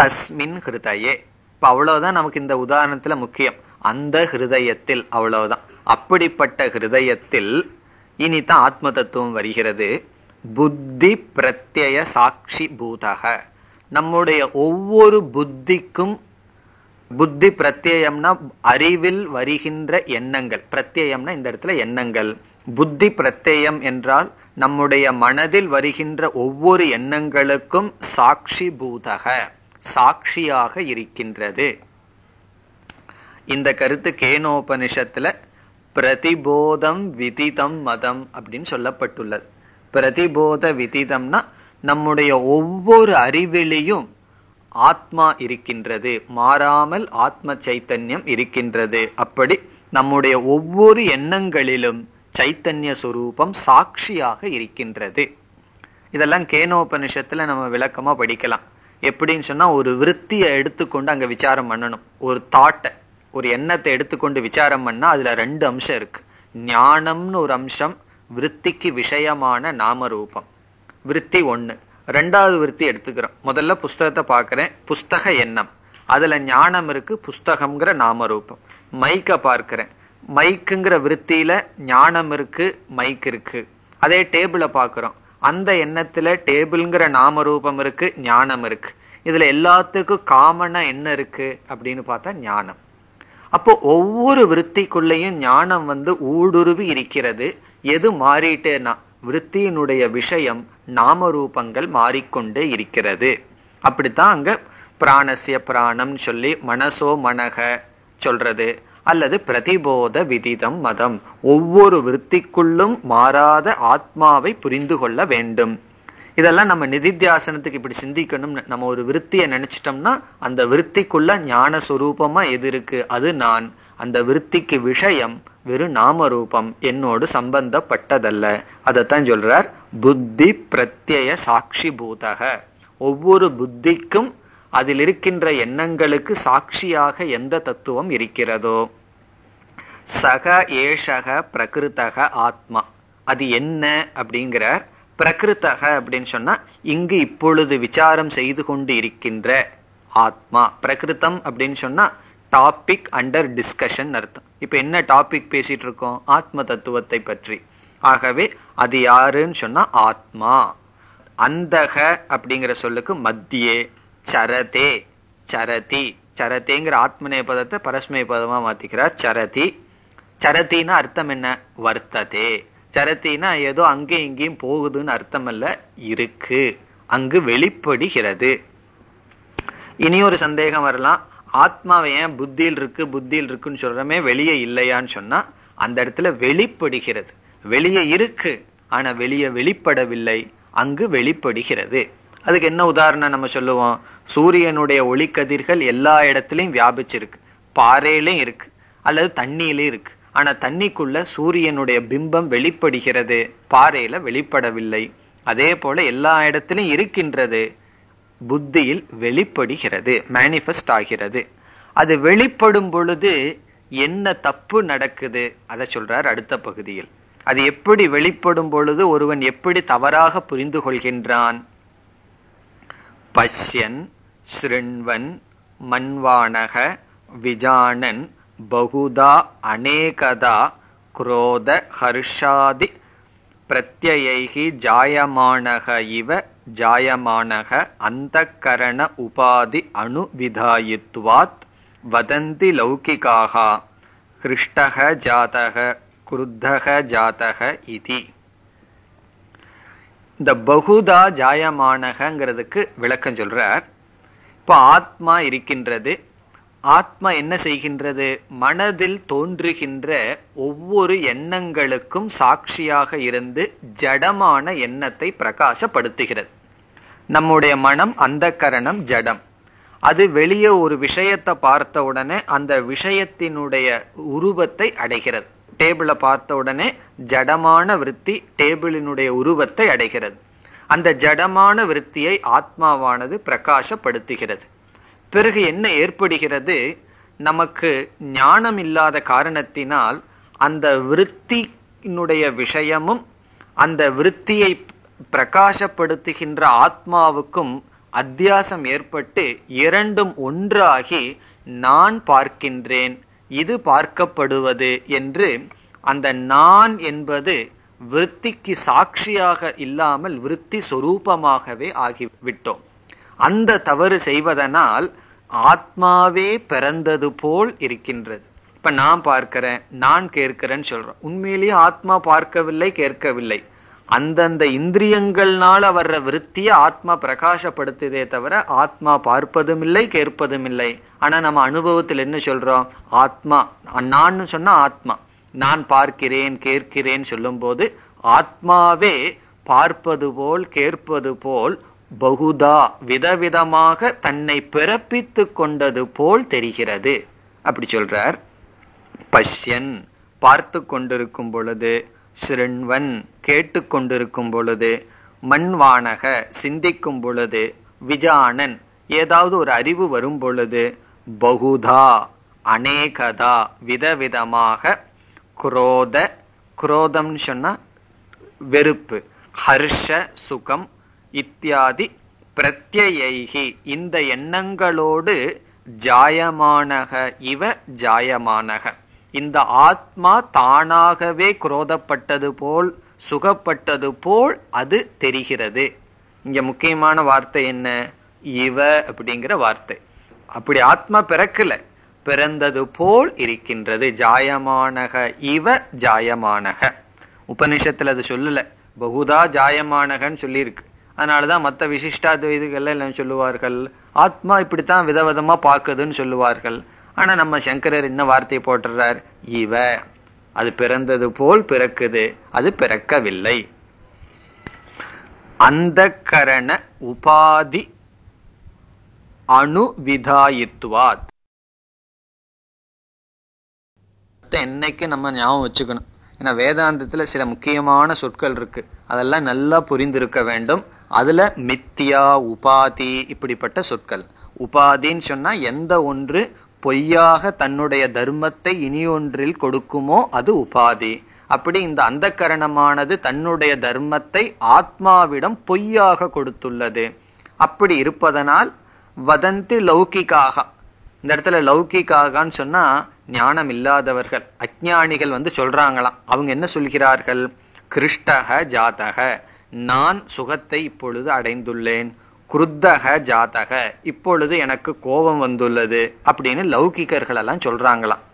S1: தஸ்மின் ஹிருதயே. இப்ப அவ்வளவுதான் நமக்கு இந்த உதாரணத்துல முக்கியம். அந்த ஹிருதயத்தில், அவ்வளவுதான். அப்படிப்பட்ட ஹிருதயத்தில் இனிதான் ஆத்ம தத்துவம் வருகிறது. புத்தி பிரத்யய சாட்சி பூதக, நம்முடைய ஒவ்வொரு புத்திக்கும், புத்தி பிரத்யயம்னா அறிவில் வருகின்ற எண்ணங்கள், பிரத்யயம்னா இந்த இடத்துல எண்ணங்கள். புத்தி பிரத்யயம் என்றால் நம்முடைய மனதில் வருகின்ற ஒவ்வொரு எண்ணங்களுக்கும் சாட்சி பூதக, சாட்சியாக இருக்கின்றது. இந்த கருத்து கேனோபனிஷத்துல பிரதிபோதம் விதிதம் மதம் அப்படின்னு சொல்லப்பட்டுள்ளது. பிரதிபோத விதிதம்னா நம்முடைய ஒவ்வொரு அறிவிலையும் ஆத்மா இருக்கின்றது, மாறாமல் ஆத்ம சைத்தன்யம் இருக்கின்றது. அப்படி நம்முடைய ஒவ்வொரு எண்ணங்களிலும் சைத்தன்ய சுரூபம் சாட்சியாக இருக்கின்றது. இதெல்லாம் கேனோபனிஷத்துல நம்ம விளக்கமா படிக்கலாம். எப்படின்னு சொன்னா, ஒரு விருத்தியை எடுத்துக்கொண்டு அங்க விசாரம் பண்ணணும். ஒரு தாட்டை, ஒரு எண்ணத்தை எடுத்துக்கொண்டு விசாரம் பண்ணா அதுல 2 அம்சம் இருக்கு. ஞானம்னு ஒரு அம்சம், விருத்திக்கு விஷயமான நாமரூபம். விருத்தி 1. 2வது விருத்தி எடுத்துக்கிறோம். முதல்ல புஸ்தகத்தை பார்க்கிறேன், புஸ்தக எண்ணம், அதுல ஞானம் இருக்கு, புஸ்தகம்ங்கிற நாமரூபம். மைக்கை பார்க்கிறேன், மைக்குங்கிற விருத்தியில ஞானம் இருக்கு, மைக் இருக்கு. அதே டேபிளை பார்க்கிறோம், அந்த எண்ணத்துல டேபிள்ங்கிற நாமரூபம் இருக்கு, ஞானம் இருக்கு. இதுல எல்லாத்துக்கும் காமனா என்ன இருக்கு அப்படின்னு பார்த்தா ஞானம். அப்போ ஒவ்வொரு விருத்திக்குள்ளேயும் ஞானம் ஊடுருவி இருக்கிறது. எது மாறிட்டேன்னா விருத்தியினுடைய விஷயம் நாமரூபங்கள் மாறிக்கொண்டே இருக்கிறது. அப்படித்தான் அங்க பிராணசிய பிராணம் சொல்லி மனசோ மனக சொல்றது, அல்லது பிரதிபோத விதிதம் மதம், ஒவ்வொரு விருத்திக்குள்ளும் மாறாத ஆத்மாவை புரிந்து கொள்ள வேண்டும். இதெல்லாம் நம்ம நிதித்தியாசனத்துக்கு இப்படி சிந்திக்கணும். நம்ம ஒரு விருத்தியை நினைச்சிட்டோம்னா அந்த விருத்திக்குள்ள ஞான சுரூபமா எது இருக்கு, அது நான். அந்த விருத்திக்கு விஷயம் வெறும் நாமரூபம், என்னோடு சம்பந்தப்பட்டதல்ல. அதைத்தான் சொல்றார், புத்தி பிரத்யய சாட்சி பூதக. ஒவ்வொரு புத்திக்கும் அதில் இருக்கின்ற எண்ணங்களுக்கு சாட்சியாக எந்த தத்துவம் இருக்கிறதோ, சக ஏஷக பிரகிருத்தக ஆத்மா, அது என்ன அப்படிங்கிறார். பிரகிருத்தக அப்படின்னு சொன்னா இங்கு இப்பொழுது விசாரம் செய்து கொண்டு இருக்கின்ற ஆத்மா. பிரகிருத்தம் அப்படின்னு சொன்னா டாபிக் அண்டர் டிஸ்கஷன் அர்த்தம். இப்ப என்ன டாபிக் பேசிட்டு இருக்கோம், ஆத்ம தத்துவத்தை பற்றி. ஆகவே அது யாருன்னு சொன்னா ஆத்மா. அந்தக அப்படிங்கிற சொல்லுக்கு மத்தியே, சரதே, சரதி, சரதேங்கிற ஆத்மநேய பதத்தை பரஸ்மை பதமா மாத்திக்கிறார், சரதி. சரத்தின்னா அர்த்தம் என்ன, வர்த்ததே. சரத்தினா ஏதோ அங்கே இங்கேயும் போகுதுன்னு அர்த்தம் அல்ல, இருக்கு, அங்கு வெளிப்படுகிறது. இனி ஒரு சந்தேகம் வரலாம், ஆத்மாவை ஏன் புத்தியில் இருக்கு புத்தியில் இருக்குன்னு சொல்றமே, வெளியே இல்லையான்னு சொன்னா அந்த இடத்துல வெளிப்படுகிறது. வெளியே இருக்கு, ஆனா வெளியே வெளிப்படவில்லை, அங்கு வெளிப்படுகிறது. அதுக்கு என்ன உதாரணம் நம்ம சொல்லுவோம், சூரியனுடைய ஒளிக்கதிர்கள் எல்லா இடத்துலயும் வியாபிச்சிருக்கு, பாறையிலையும் இருக்கு அல்லது தண்ணியிலே இருக்கு. ஆனா தண்ணிக்குள்ள சூரியனுடைய பிம்பம் வெளிப்படுகிறது, பாறையில வெளிப்படவில்லை. அதே போல எல்லா இடத்திலும் இருக்கின்றது, புத்தியில் வெளிப்படுகிறது, மேனிஃபெஸ்ட் ஆகிறது. அது வெளிப்படும் பொழுது என்ன தப்பு நடக்குது அதை சொல்றார் அடுத்த பகுதியில். அது எப்படி வெளிப்படும் பொழுது ஒருவன் எப்படி தவறாக புரிந்து கொள்கின்றான். பஷ்யன் ஸ்ருண்வன் மன்வானக விஜானன் பகுதா அநேகதா குரோத ஹர்ஷாதி பிரத்யைஹி ஜாயமானக இவ ஜாயமானக அந்தக்கரண உபாதி அணுவிதாயித்வாத் வதந்தி லௌகிகாஹ ஹ்ருஷ்டஹ ஜாதக குருத்தஹ ஜாதக இதி. இந்த பகுதா ஜாயமானகங்கிறதுக்கு விளக்கம் சொல்றார். இப்போ ஆத்மா இருக்கின்றது, ஆத்மா என்ன செய்கின்றது, மனதில் தோன்றுகின்ற ஒவ்வொரு எண்ணங்களுக்கும் சாட்சியாக இருந்து ஜடமான எண்ணத்தை பிரகாசப்படுத்துகிறது. நம்முடைய மனம் அந்தக்கரணம் ஜடம். அது வெளியே ஒரு விஷயத்தை பார்த்த உடனே அந்த விஷயத்தினுடைய உருவத்தை அடைகிறது. டேபிளை பார்த்த உடனே ஜடமான விருத்தி டேபிளினுடைய உருவத்தை அடைகிறது. அந்த ஜடமான விருத்தியை ஆத்மாவானது பிரகாசப்படுத்துகிறது. பிறகு என்ன ஏற்படுகிறது, நமக்கு ஞானம் இல்லாத காரணத்தினால் அந்த விருத்தியினுடைய விஷயமும் அந்த விருத்தியை பிரகாசப்படுத்துகின்ற ஆத்மாவுக்கும் அத்தியாசம் ஏற்பட்டு இரண்டும் ஒன்றாகி நான் பார்க்கின்றேன், இது பார்க்கப்படுவது என்று அந்த நான் என்பது விருத்திக்கு சாட்சியாக இல்லாமல் விருத்தி சொரூபமாகவே ஆகிவிட்டோம். அந்த தவறு செய்வதனால் ஆத்மாவே பிறந்தது போல் இருக்கின்றது. இப்ப நான் பார்க்கிறேன், நான் கேட்கிறேன்னு சொல்றோம். உண்மையிலேயே ஆத்மா பார்க்கவில்லை, கேட்கவில்லை. அந்தந்த இந்திரியங்கள்னால வர்ற விருத்தியை ஆத்மா பிரகாசப்படுத்துதே தவிர ஆத்மா பார்ப்பதும் இல்லை, கேட்பதும் இல்லை. ஆனா நம்ம அனுபவத்தில் என்ன சொல்றோம், ஆத்மா, நான் சொன்னா ஆத்மா, நான் பார்க்கிறேன் கேட்கிறேன் சொல்லும் போது ஆத்மாவே பார்ப்பது போல் கேட்பது போல் பகுதா விதவிதமாக தன்னை பிறப்பித்து கொண்டது போல் தெரிகிறது. அப்படி சொல்றார். பஷ்யன் பார்த்து கொண்டிருக்கும் பொழுது, ஸ்ருண்வன் கேட்டு கொண்டிருக்கும் பொழுது, மண்வானக சிந்திக்கும் பொழுது, விஜானன் ஏதாவது ஒரு அறிவு வரும் பொழுது, பகுதா அநேகதா விதவிதமாக, குரோத குரோதம் சொன்னா வெறுப்பு, ஹர்ஷ சுகம் இத்தியாதி பிரத்யைஹி இந்த எண்ணங்களோடு ஜாயமானக இவ ஜாயமானக இந்த ஆத்மா தானாகவே குரோதப்பட்டது போல் சுகப்பட்டது போல் அது தெரிகிறது. இங்க முக்கியமான வார்த்தை என்ன? இவ அப்படிங்கிற வார்த்தை. அப்படி ஆத்மா பிறக்கல, பிறந்தது போல் இருக்கின்றது. ஜாயமானக இவ ஜாயமானக. உபனிஷத்துல அது சொல்லல, பகுதா ஜாயமானகன்னு சொல்லியிருக்கு. அதனாலதான் மற்ற விசிஷ்டாத்வைதிகள் எல்லாம் சொல்லுவார்கள் ஆத்மா இப்படித்தான் விதவிதமா பார்க்குதுன்னு சொல்லுவார்கள். ஆனா நம்ம சங்கரர் என்ன வார்த்தையை போட்டுறார்? இவ, அது பிறந்தது போல் பிறக்குது, அது பிறக்கவில்லை. அந்த கரண உபாதி அணுவிதாயித்வாத். என்னைக்கு நம்ம ஞாபகம் வச்சுக்கணும். ஏன்னா வேதாந்தத்துல சில முக்கியமான சொற்கள் இருக்கு, அதெல்லாம் நல்லா புரிந்திருக்க வேண்டும். அதுல மித்தியா உபாதி இப்படிப்பட்ட சொற்கள். உபாதின்னு சொன்னா எந்த ஒன்று பொய்யாக தன்னுடைய தர்மத்தை இனி ஒன்றில் கொடுக்குமோ அது உபாதி. அப்படி இந்த அந்த கரணமானது தன்னுடைய தர்மத்தை ஆத்மாவிடம் பொய்யாக கொடுத்துள்ளது. அப்படி இருப்பதனால் வதந்தி லௌகிக்காக, இந்த இடத்துல லௌகிக்காகன்னு சொன்னா ஞானம் இல்லாதவர்கள் அஞ்ஞானிகள் சொல்றாங்களாம். அவங்க என்ன சொல்கிறார்கள்? கிருஷ்டக ஜாதக, நான் சுகத்தை இப்பொழுது அடைந்துள்ளேன். குருத்தக ஜாதக, இப்பொழுது எனக்கு கோபம் வந்துள்ளது அப்படின்னு லௌகிகர்கள் எல்லாம் சொல்றாங்களாம்.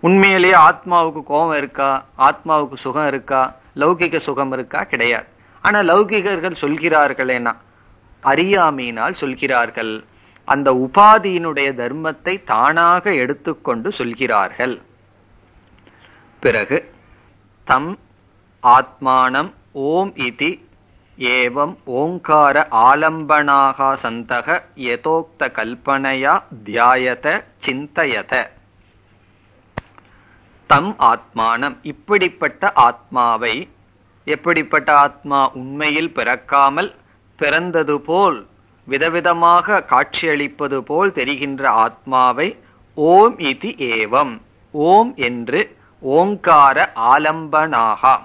S1: உண்மையிலேயே ஆத்மாவுக்கு கோபம் இருக்கா? ஆத்மாவுக்கு சுகம் இருக்கா? லௌகிக சுகம் இருக்கா? கிடையாது. ஆனா லௌகிகர்கள் சொல்கிறார்களேனா அறியாமையினால் சொல்கிறார்கள். அந்த உபாதியினுடைய தர்மத்தை தானாக எடுத்துக்கொண்டு சொல்கிறார்கள். பிறகு தம் ஆத்மானம் ஓம் இதி ஏவம் ஓங்கார ஆலம்பனாக சந்தக யதோக்த கல்பனையா தியாயத சிந்தயத. தம் ஆத்மானம் இப்படிப்பட்ட ஆத்மாவை, எப்படிப்பட்ட ஆத்மா? உண்மையில் பிறக்காமல் பிறந்தது போல் விதவிதமாக காட்சியளிப்பது போல் தெரிகின்ற ஆத்மாவை ஓம் இதி ஏவம், ஓம் என்று ஓங்கார ஆலம்பனாகா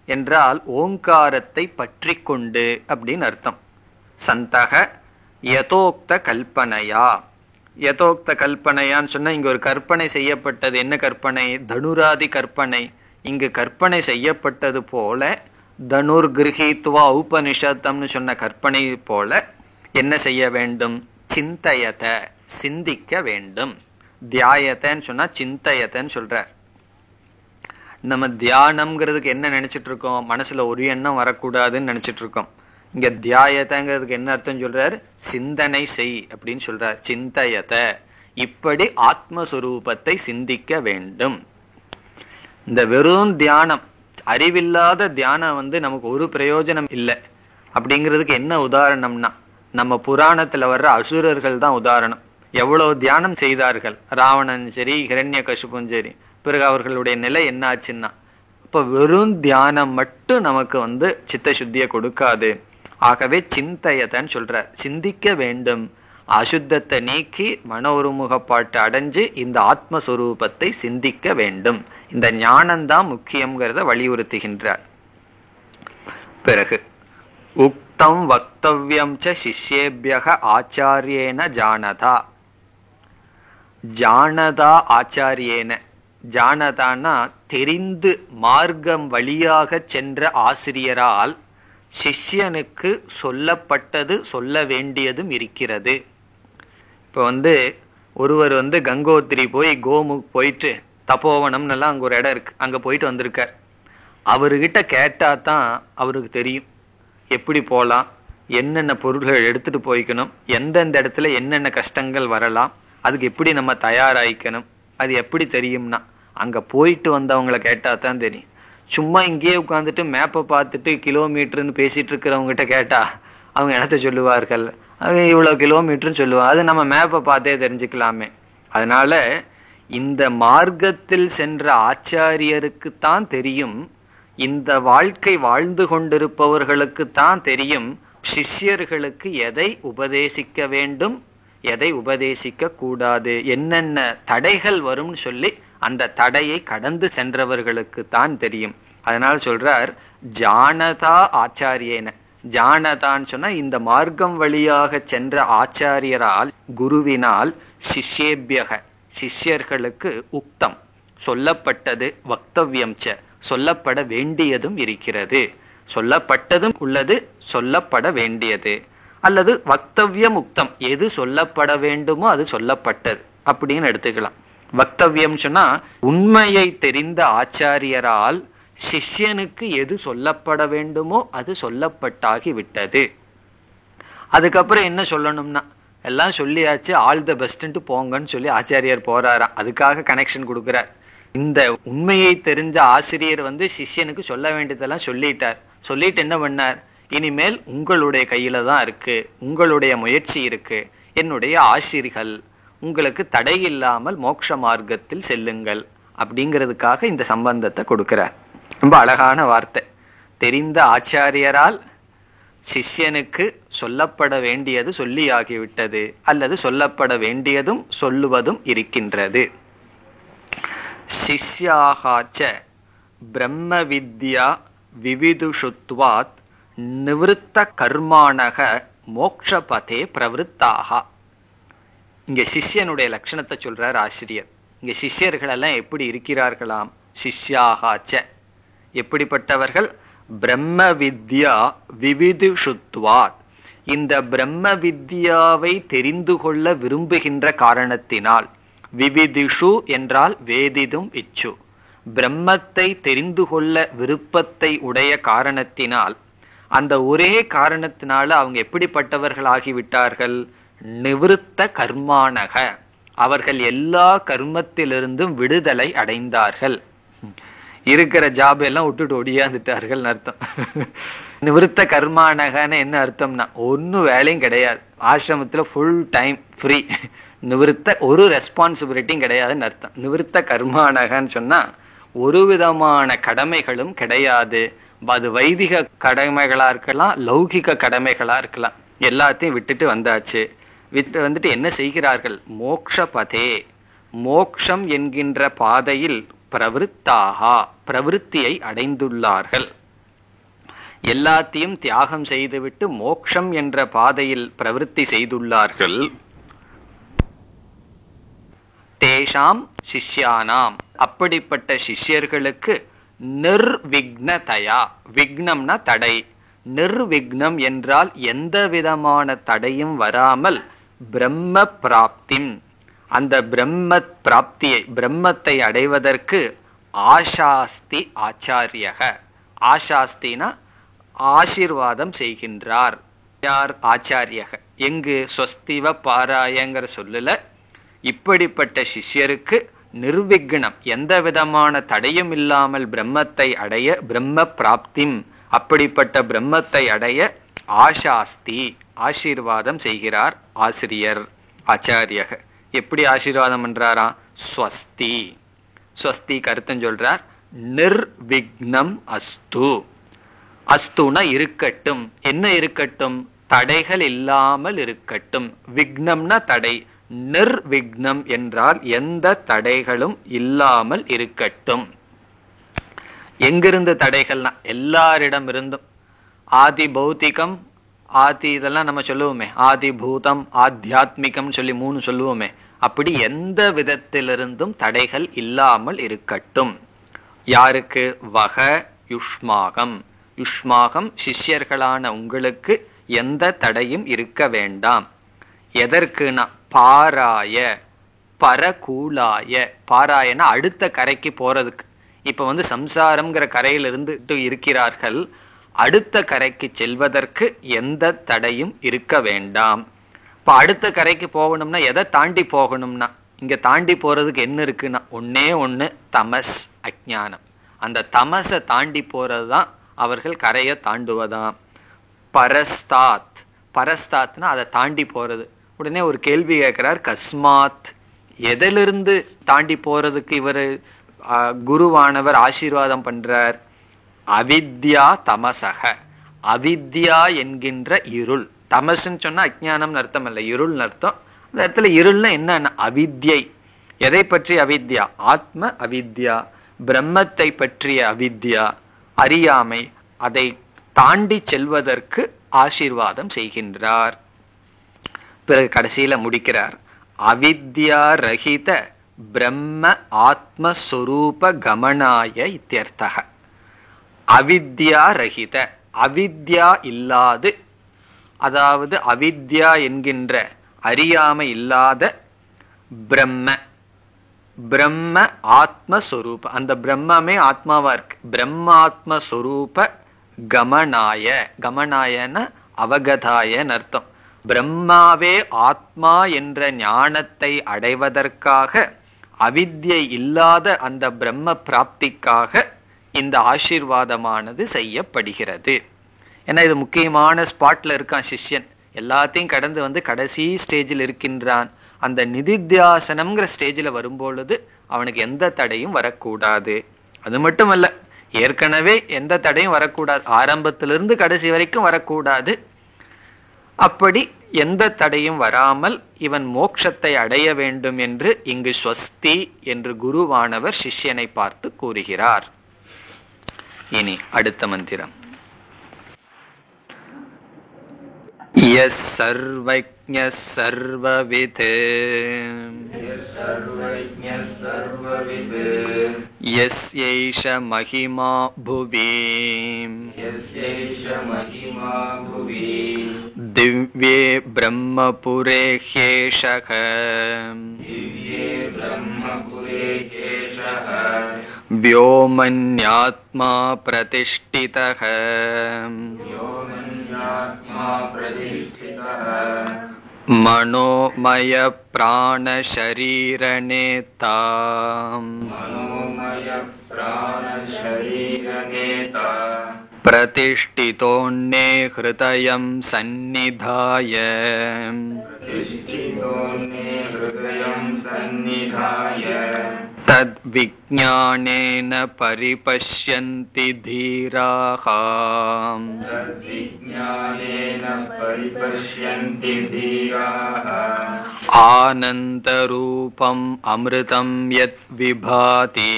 S1: என்றால் ஓங்காரத்தை பற்றி கொண்டு அப்படின்னு அர்த்தம். சந்தக யதோக்த கல்பனையா, யதோக்த கல்பனையான்னு சொன்னா இங்க ஒரு கற்பனை செய்யப்பட்டது. என்ன கற்பனை? தனுராதி கற்பனை. இங்கு கற்பனை செய்யப்பட்டது போல தனுர் கிரகித்வா உபனிஷத்தம்னு சொன்ன கற்பனை போல என்ன செய்ய வேண்டும்? சிந்தயத, சிந்திக்க வேண்டும். தியாயத்தன்னு சொன்னா சிந்தயத்தன்னு சொல்றார். நம்ம தியானம்ங்கிறதுக்கு என்ன நினைச்சிட்டு இருக்கோம்? மனசுல ஒரு எண்ணம் வரக்கூடாதுன்னு நினைச்சிட்டு இருக்கோம். இங்க தியாயத்தங்கிறதுக்கு என்ன அர்த்தம் சொல்றார்? சிந்தனை செய் அப்படின்னு சொல்றார். சிந்தயத, இப்படி ஆத்மஸ்வரூபத்தை சிந்திக்க வேண்டும். இந்த வெறும் தியானம், அறிவில்லாத தியானம் நமக்கு ஒரு பிரயோஜனம் இல்லை. அப்படிங்கிறதுக்கு என்ன உதாரணம்னா நம்ம புராணத்துல வர்ற அசுரர்கள் தான் உதாரணம். எவ்வளவு தியானம் செய்தார்கள், ராவணன் சரி ஹிரண்ய கசிபும் சரி. பிறகு அவர்களுடைய நிலை என்ன ஆச்சுன்னா, இப்ப வெறும் தியானம் மட்டும் நமக்கு சித்த சுத்தியை கொடுக்காது. ஆகவே சிந்தயத்தன்னு சொல்றார், சிந்திக்க வேண்டும். அசுத்தத்தை நீக்கி மன ஒருமுகப்பாட்டு அடைஞ்சு இந்த ஆத்மஸ்வரூபத்தை சிந்திக்க வேண்டும். இந்த ஞானம்தான் முக்கியங்கிறத வலியுறுத்துகின்றார். பிறகு உக்தம் வக்தவ்யம் ச சிஷ்யேப்யக ஆச்சாரியேன ஜானதா. ஜானதா ஆச்சாரியேன, ஜானதானா தெரிந்து மார்க்கம் வழியாக சென்ற ஆசிரியரால் சிஷ்யனுக்கு சொல்லப்பட்டது சொல்ல வேண்டியதும் இருக்கிறது. இப்போ ஒருவர் கங்கோத்திரி போய் கோமுக் போயிட்டு தபோவனம்னு எல்லாம் அங்க ஒரு இடம் இருக்கு, அங்க போயிட்டு வந்திருக்கார். அவர்கிட்ட கேட்டா தான் அவருக்கு தெரியும் எப்படி போகலாம், என்னென்ன பொருள்கள் எடுத்துட்டு போய்க்கணும், எந்தெந்த இடத்துல என்னென்ன கஷ்டங்கள் வரலாம், அதுக்கு எப்படி நம்ம தயாராகிக்கணும், அது எப்படி தெரியும்னா அங்க போயிட்டு வந்தவங்களை கேட்டா தான் தெரியும். சும்மா இங்கேயே உட்காந்துட்டு மேப்பை பார்த்துட்டு கிலோமீட்டர்னு பேசிட்டு இருக்கிறவங்ககிட்ட கேட்டா அவங்க இடத்த சொல்லுவார்கள், அவங்க இவ்வளவு கிலோமீட்டர்னு சொல்லுவாங்க. அது நம்ம மேப்பை பார்த்தே தெரிஞ்சுக்கலாமே. அதனால இந்த மார்க்கத்தில் சென்ற ஆச்சாரியருக்குத்தான் தெரியும், இந்த வாழ்க்கை வாழ்ந்து கொண்டிருப்பவர்களுக்கு தான் தெரியும் சிஷ்யர்களுக்கு எதை உபதேசிக்க வேண்டும், எதை உபதேசிக்க கூடாது, என்னென்ன தடைகள் வரும்னு சொல்லி அந்த தடையை கடந்து சென்றவர்களுக்கு தான் தெரியும். அதனால சொல்றார் ஜானதா ஆச்சாரியேன. ஜானதான்னு சொன்னா இந்த மார்க்கம் வழியாக சென்ற ஆச்சாரியரால், குருவினால், சிஷ்யேபியக சிஷ்யர்களுக்கு உக்தம் சொல்லப்பட்டது, வக்தவ்யம் ச சொல்லப்பட வேண்டியதும் இருக்கிறது. சொல்லப்பட்டதும் உள்ளது, சொல்லப்பட வேண்டியது. அல்லது வக்தவ்யம் உக்தம், எது சொல்லப்பட வேண்டுமோ அது சொல்லப்பட்டது அப்படின்னு எடுத்துக்கலாம். வக்தவ்யம் சொன்னா உண்மையை தெரிந்த ஆச்சாரியரால் சிஷ்யனுக்கு எது சொல்லப்பட வேண்டுமோ அது சொல்லப்பட்டாகி விட்டது. அதுக்கப்புறம் என்ன சொல்லணும்னா எல்லாம் சொல்லியாச்சு, ஆல் த பெஸ்ட்ன்ட்டு போங்கன்னு சொல்லி ஆச்சாரியர் போறாராம். அதுக்காக கனெக்ஷன் கொடுக்கிறார். இந்த உண்மையை தெரிஞ்ச ஆசிரியர் சிஷ்யனுக்கு சொல்ல வேண்டியதெல்லாம் சொல்லிட்டார். சொல்லிட்டு என்ன பண்ணார், இனிமேல் உங்களுடைய கையில தான் இருக்கு, உங்களுடைய முயற்சி இருக்கு, என்னுடைய ஆசிரியர்கள் உங்களுக்கு தடை இல்லாமல் மோட்ச மார்க்கத்தில் செல்லுங்கள் அப்படிங்கிறதுக்காக இந்த சம்பந்தத்தை கொடுக்கிறார். ரொம்ப அழகான வார்த்தை. தெரிந்த ஆச்சாரியரால் சிஷ்யனுக்கு சொல்லப்பட வேண்டியது சொல்லியாகிவிட்டது, அல்லது சொல்லப்பட வேண்டியதும் சொல்லுவதும் இருக்கின்றது. சிஷ்யாகாச்ச பிரம்ம வித்யா விவிதுஷுத்வாத் நிவృத்த கர்மாணக மோக்ஷபதே பிரவருத்தாக. இங்க சிஷ்யனுடைய லட்சணத்தை சொல்றார் ஆசிரியர். இங்க சிஷ்யர்கள் எல்லாம் எப்படி இருக்கிறார்களாம்? சிஷ்யாகாச்ச எப்படிப்பட்டவர்கள்? பிரம்ம வித்யா விவிதுஷுத்வாத், இந்த பிரம்ம வித்யாவை தெரிந்து கொள்ள விரும்புகின்ற காரணத்தினால். விவிதிஷு என்றால் வேதிதும் இச்சு, பிரம்மத்தை தெரிந்து கொள்ள விருப்பத்தை உடைய காரணத்தினால், அந்த ஒரே காரணத்தினால அவங்க எப்படிப்பட்டவர்கள் ஆகிவிட்டார்கள்? நிவృத்த கர்மாணக, அவர்கள் எல்லா கர்மத்திலிருந்தும் விடுதலை அடைந்தார்கள். இருக்கிற ஜாப் எல்லாம் விட்டுட்டு ஒடியாந்துட்டார்கள் அர்த்தம். நிவృத்த கர்மானகன்னு என்ன அர்த்தம்னா ஒன்னும் வேலையும் கிடையாது, ஆசிரமத்துல ஃபுல் டைம் ஃப்ரீ, நிவృத்த ஒரு ரெஸ்பான்சிபிலிட்டியும் கிடையாதுன்னு அர்த்தம். நிவృத்த கர்மானகன்னு சொன்னா ஒரு விதமான கடமைகளும் கிடையாது. அது வைதிக கடமைகளா இருக்கலாம், லௌகிக கடமைகளா இருக்கலாம், எல்லாத்தையும் விட்டுட்டு வந்தாச்சு. வந்துட்டு என்ன செய்கிறார்கள்? மோக்ஷபதே, மோக்ஷம் என்கின்ற பாதையில் பிரவருத்தாகா, பிரவருத்தியை அடைந்துள்ளார்கள். எல்லாத்தையும் தியாகம் செய்துவிட்டு மோக்ஷம் என்ற பாதையில் பிரவருத்தி செய்துள்ளார்கள். தேஷாம் சிஷ்யானாம், அப்படிப்பட்ட சிஷ்யர்களுக்கு நிர்விக்னதயா, விக்னம்னா தடை, நிர்விக்னம் என்றால் எந்த விதமான தடையும் வராமல் பிரம்ம பிராப்திம், அந்த பிரம்ம பிராப்தியை பிரம்மத்தை அடைவதற்கு ஆசாஸ்தி ஆச்சாரியக, ஆசாஸ்தினா ஆசீர்வாதம் செய்கின்றார். யார்? ஆச்சாரியக. எங்கு? ஸ்வஸ்திவ பாராயங்கிற சொல்லல. இப்படிப்பட்ட சிஷ்யருக்கு நிர்விக்னம், எந்த விதமான தடையும் இல்லாமல் பிரம்மத்தை அடைய, பிரம்ம பிராப்திம், அப்படிப்பட்ட பிரம்மத்தை அடைய ஆசாஸ்தி ஆசீர்வாதம் செய்கிறார் ஆசிரியர் ஆச்சாரியக. எப்படி ஆசீர்வாதம் பண்றாரா? ஸ்வஸ்தி, ஸ்வஸ்தி கருத்தம் சொல்றார். நிர்விக்னம் அஸ்து, அஸ்துனா இருக்கட்டும். என்ன இருக்கட்டும்? தடைகள் இல்லாமல் இருக்கட்டும். விக்னம்னா தடை, நிர்விக்னம் என்றால் எந்த தடைகளும் இல்லாமல் இருக்கட்டும். எங்கிருந்து தடைகள்னா எல்லாரிடம் இருந்தும். ஆதி பௌத்திகம், ஆதி இதெல்லாம் நம்ம சொல்லுவோமே, ஆதி பூதம், ஆத்தியாத்மிகம் சொல்லி 3 சொல்லுவோமே, அப்படி எந்த விதத்திலிருந்தும் தடைகள் இல்லாமல் இருக்கட்டும். யாருக்கு? வக யுஷ்மாகம், யுஷ்மாகம் சிஷ்யர்களான உங்களுக்கு எந்த தடையும் இருக்க வேண்டாம். எதற்குனா பாராய பரகூலாய, பாராயனா அடுத்த கரைக்கு போறதுக்கு. இப்ப சம்சாரம்ங்கிற கரையில இருந்து இருக்கிறார்கள், அடுத்த கரைக்கு செல்வதற்கு எந்த தடையும் இருக்க வேண்டாம். இப்ப அடுத்த கரைக்கு போகணும்னா எதை தாண்டி போகணும்னா இங்க தாண்டி போறதுக்கு என்ன இருக்குன்னா ஒன்னே ஒண்ணு, தமஸ், அஜ்ஞானம். அந்த தமசை தாண்டி போறதுதான் அவர்கள் கரையை தாண்டுவதாம். பரஸ்தாத், பரஸ்தாத்னா அதை தாண்டி போறது. உடனே ஒரு கேள்வி கேட்கிறார், கஸ்மாத், எதிலிருந்து தாண்டி போறதுக்கு இவர் குருவானவர் ஆசீர்வாதம் பண்றார்? அவித்யா தமசக, அவித்யா என்கின்ற இருள். தமசுன்னு சொன்னா அஜ்ஞானம் அர்த்தம் அல்ல, இருள் அர்த்தம். அந்த இடத்துல இருள்னா என்ன? அவித்யை. எதை பற்றி அவித்யா? ஆத்ம அவித்யா, பிரம்மத்தை பற்றிய அவித்யா, அறியாமை. அதை தாண்டி செல்வதற்கு ஆசீர்வாதம் செய்கின்றார். பிறகு கடைசியில முடிக்கிறார், அவித்யா ரஹித பிரம்ம ஆத்மஸ்வரூப கமனாய இத்தியர்த்தக. அவித்யா ரஹித, அவித்யா இல்லாது, அதாவது அவித்யா என்கின்ற அறியாமை இல்லாத பிரம்ம, பிரம்ம ஆத்மஸ்வரூப, அந்த பிரம்மமே ஆத்மாவா இருக்கு. பிரம்மாத்மஸ்வரூப கமனாய, கமனாயன அவகதாயன்னு அர்த்தம். பிரம்மாவே ஆத்மா என்ற ஞானத்தை அடைவதற்காக, அவித்யை இல்லாத அந்த பிரம்ம பிராப்திக்காக இந்த ஆசீர்வாதமானது செய்யப்படுகிறது. ஏன்னா இது முக்கியமான ஸ்பாட்ல இருக்கான் சிஷ்யன், எல்லாத்தையும் கடந்து வந்து கடைசி ஸ்டேஜில் இருக்கின்றான். அந்த நிதித்தியாசனம்ங்கிற ஸ்டேஜில் வரும்பொழுது அவனுக்கு எந்த தடையும் வரக்கூடாது. அது மட்டுமல்ல, ஏற்கனவே எந்த தடையும் வரக்கூடாது, ஆரம்பத்திலிருந்து கடைசி வரைக்கும் வரக்கூடாது. அப்படி எந்த தடையும் வராமல் இவன் மோட்சத்தை அடைய வேண்டும் என்று இங்கு ஸ்வஸ்தி என்று குருவானவர் சிஷ்யனை பார்த்து கூறுகிறார். இனி அடுத்த மந்திரம். யஸ் சர்வஜ்ஞஸ் சர்வவித் யஸ்யைஷ மஹிமா புவி திவ்யே பிரம்மபுரே ஹேஷக व्योमन्यात्मा प्रतिष्ठितः मनोमय प्राण शरीर नेता प्रतिष्ठितोऽन्ये हृदयं सन्निधाय तद्विज्ञानेन परिपश्यन्ति धीराः आनन्दरूपम् अमृतं यत् विभाति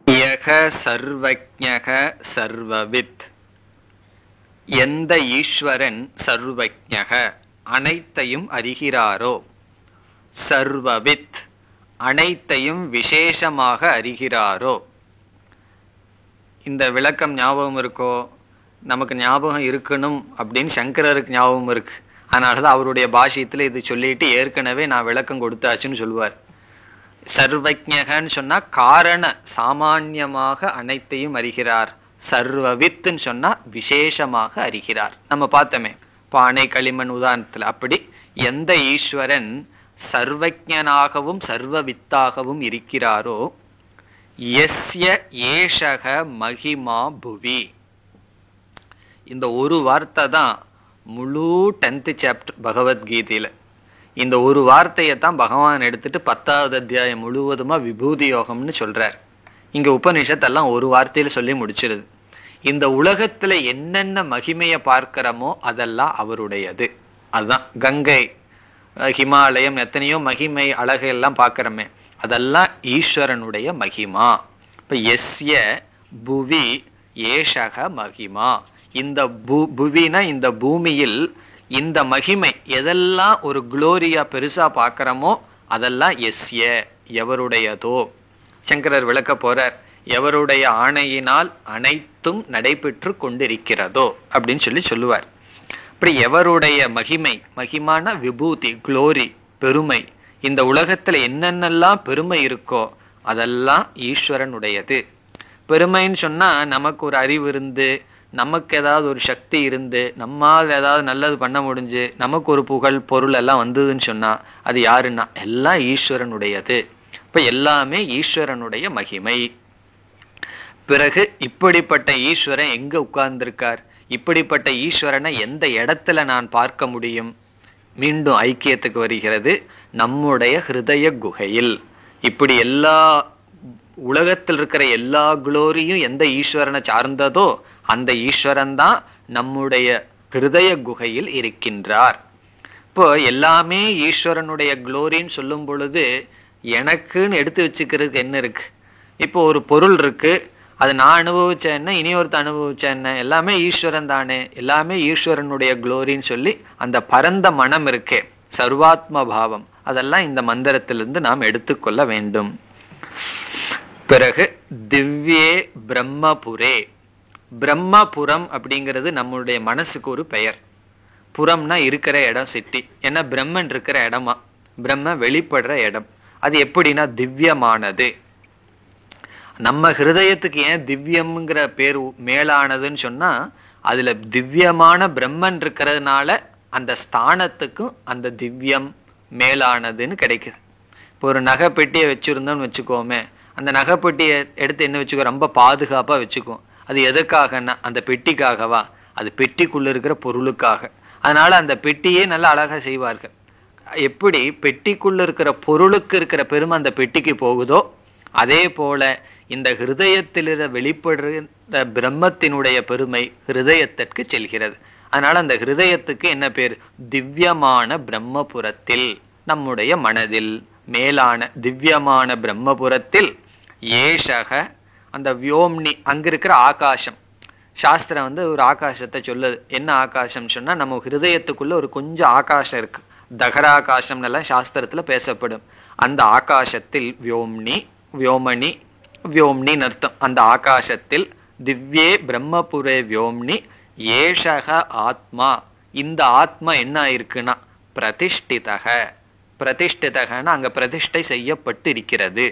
S1: यः सर्वज्ञः सर्ववित्. எந்த ஈஸ்வரன் சர்வஜ்ஞக அனைத்தையும் அறிகிறாரோ, சர்வவித் அனைத்தையும் விசேஷமாக அறிகிறாரோ. இந்த விளக்கம் ஞாபகம் இருக்கோ? நமக்கு ஞாபகம் இருக்கணும் அப்படின்னு சங்கரருக்கு ஞாபகம் இருக்கு. அதனாலதான் அவருடைய பாஷ்யத்துல இது சொல்லிட்டு ஏற்கனவே நான் விளக்கம் கொடுத்தாச்சுன்னு சொல்லுவார். சர்வஜ்ஞகன்னு சொன்னா காரண சாமான்யமாக அனைத்தையும் அறிகிறார். சர்வவித்துன்னு சொன்னா விசேஷமாக அறிகிறார். நம்ம பார்த்தோமே பானை களிமண் உதாரணத்துல. அப்படி எந்த ஈஸ்வரன் சர்வஜனாகவும் சர்வவித்தாகவும் இருக்கிறாரோ, யஸ்ய ஏஷக மகிமா புவி. இந்த ஒரு வார்த்தை தான் முழு 10th சாப்டர் பகவத்கீதையில. இந்த ஒரு வார்த்தையை தான் பகவான் எடுத்துட்டு 10வது அத்தியாயம் முழுவதுமா விபூதி யோகம்னு சொல்றார். இங்க உபநிஷத்தெல்லாம் ஒரு வார்த்தையில சொல்லி முடிச்சிருது. இந்த உலகத்துல என்னென்ன மகிமையை பார்க்கிறோமோ அதெல்லாம் அவருடையது. அதுதான் கங்கை, ஹிமாலயம், எத்தனையோ மகிமை அழகை எல்லாம் பார்க்கிறோமே, அதெல்லாம் ஈஸ்வரனுடைய மகிமா. இப்ப எஸ்ய புவி ஏஷக மகிமா. இந்த புவினா இந்த பூமியில் இந்த மகிமை எதெல்லாம் ஒரு குளோரியா பெருசா பார்க்கிறோமோ அதெல்லாம் எஸ்ய எவருடையதோ. சங்கரர் விளக்க போறார், எவருடைய ஆணையினால் அனைத்தும் நடைபெற்று கொண்டிருக்கிறதோ அப்படின்னு சொல்லுவார். அப்படி எவருடைய மகிமை, மகிமான விபூதி, குளோரி, பெருமை, இந்த உலகத்துல என்னென்னலாம் பெருமை இருக்கோ அதெல்லாம் ஈஸ்வரனுடையது. பெருமைன்னு சொன்னா நமக்கு ஒரு அறிவு இருந்து, நமக்கு ஏதாவது ஒரு சக்தி இருந்து, நம்மால் ஏதாவது நல்லது பண்ண முடிஞ்சு, நமக்கு ஒரு புகழ் பொருள் எல்லாம் வந்ததுன்னு சொன்னா அது யாருன்னா எல்லாம் ஈஸ்வரனுடையது. இப்ப எல்லாமே ஈஸ்வரனுடைய மகிமை. பிறகு இப்படிப்பட்ட ஈஸ்வரன் எங்க உட்கார்ந்திருக்கார், இப்படிப்பட்ட ஈஸ்வரனை எந்த இடத்துல நான் பார்க்க முடியும்? மீண்டும் ஐக்கியத்துக்கு வருகிறது, நம்முடைய ஹிருதய குகையில். இப்படி எல்லா உலகத்தில் இருக்கிற எல்லா குளோரியும் எந்த ஈஸ்வரனை சார்ந்ததோ அந்த ஈஸ்வரன் தான் நம்முடைய ஹிருதய குகையில் இருக்கின்றார். இப்போ எல்லாமே ஈஸ்வரனுடைய குளோரின்னு சொல்லும் பொழுது எனக்குன்னு எடுத்து வச்சுக்கிறதுக்கு என்ன இருக்கு? இப்போ ஒரு பொருள் இருக்கு, அது நான் அனுபவிச்சேன் என்ன, இனி ஒருத்தர் அனுபவிச்சேன் என்ன, எல்லாமே ஈஸ்வரன் தானே, எல்லாமே ஈஸ்வரனுடைய குளோரின்னு சொல்லி அந்த பரந்த மனம் இருக்கே, சர்வாத்ம பாவம், அதெல்லாம் இந்த மந்திரத்திலிருந்து நாம் எடுத்துக்கொள்ள வேண்டும். பிறகு திவ்யே பிரம்மபுரே. பிரம்மபுரம் அப்படிங்கிறது நம்மளுடைய மனசுக்கு ஒரு பெயர். புறம்னா இருக்கிற இடம், சிட்டி. ஏன்னா பிரம்மன் இருக்கிற இடமா, பிரம்ம வெளிப்படுற இடம். அது எப்படின்னா திவ்யமானது. நம்ம ஹிருதயத்துக்கு ஏன் திவ்யம்ங்கிற பேர் மேலானதுன்னு சொன்னா அதுல திவ்யமான பிரம்மன் இருக்கிறதுனால அந்த ஸ்தானத்துக்கும் அந்த திவ்யம் மேலானதுன்னு கிடைக்குது. இப்போ ஒரு நகைப்பெட்டியை வச்சிருந்தோம்னு வச்சுக்கோமே, அந்த நகைப்பெட்டியை எடுத்து என்ன வச்சுக்கோ, ரொம்ப பாதுகாப்பா வச்சுக்கோ. அது எதுக்காகன்னா அந்த பெட்டிக்காகவா? அது பெட்டிக்குள்ள இருக்கிற பொருளுக்காக. அதனால அந்த பெட்டியே நல்லா அழகா செய்வார்கள். எப்படி பெட்டிக்குள்ள இருக்கிற பொருளுக்கு இருக்கிற பெருமை அந்த பெட்டிக்கு போகுதோ, அதே போல இந்த ஹிருதயத்தில் வெளிப்படுற பிரம்மத்தினுடைய பெருமை ஹிருதயத்திற்கு செல்கிறது. அதனால அந்த ஹிருதயத்துக்கு என்ன பேர்? திவ்யமான பிரம்மபுரத்தில், நம்முடைய மனதில் மேலான திவ்யமான பிரம்மபுரத்தில் ஏஷக அந்த வியோம்னி, அங்க இருக்கிற ஆகாசம். சாஸ்திரம் ஒரு ஆகாசத்தை சொல்லுது. என்ன ஆகாசம் சொன்னா நம்ம ஹிருதயத்துக்குள்ள ஒரு கொஞ்சம் ஆகாசம் இருக்கு, தகராகாசம் எல்லாம் சாஸ்திரத்துல பேசப்படும். அந்த ஆகாசத்தில் வியோம்னி, வியோமணி, வியோம்னின்னு அர்த்தம். அந்த ஆகாசத்தில் திவ்யே பிரம்மபுரே வியோம்னி ஏஷக ஆத்மா. இந்த ஆத்மா என்ன ஆயிருக்குன்னா பிரதிஷ்டிதக. பிரதிஷ்டிதகன்னா அங்க பிரதிஷ்டை செய்யப்பட்டு இருக்கிறது.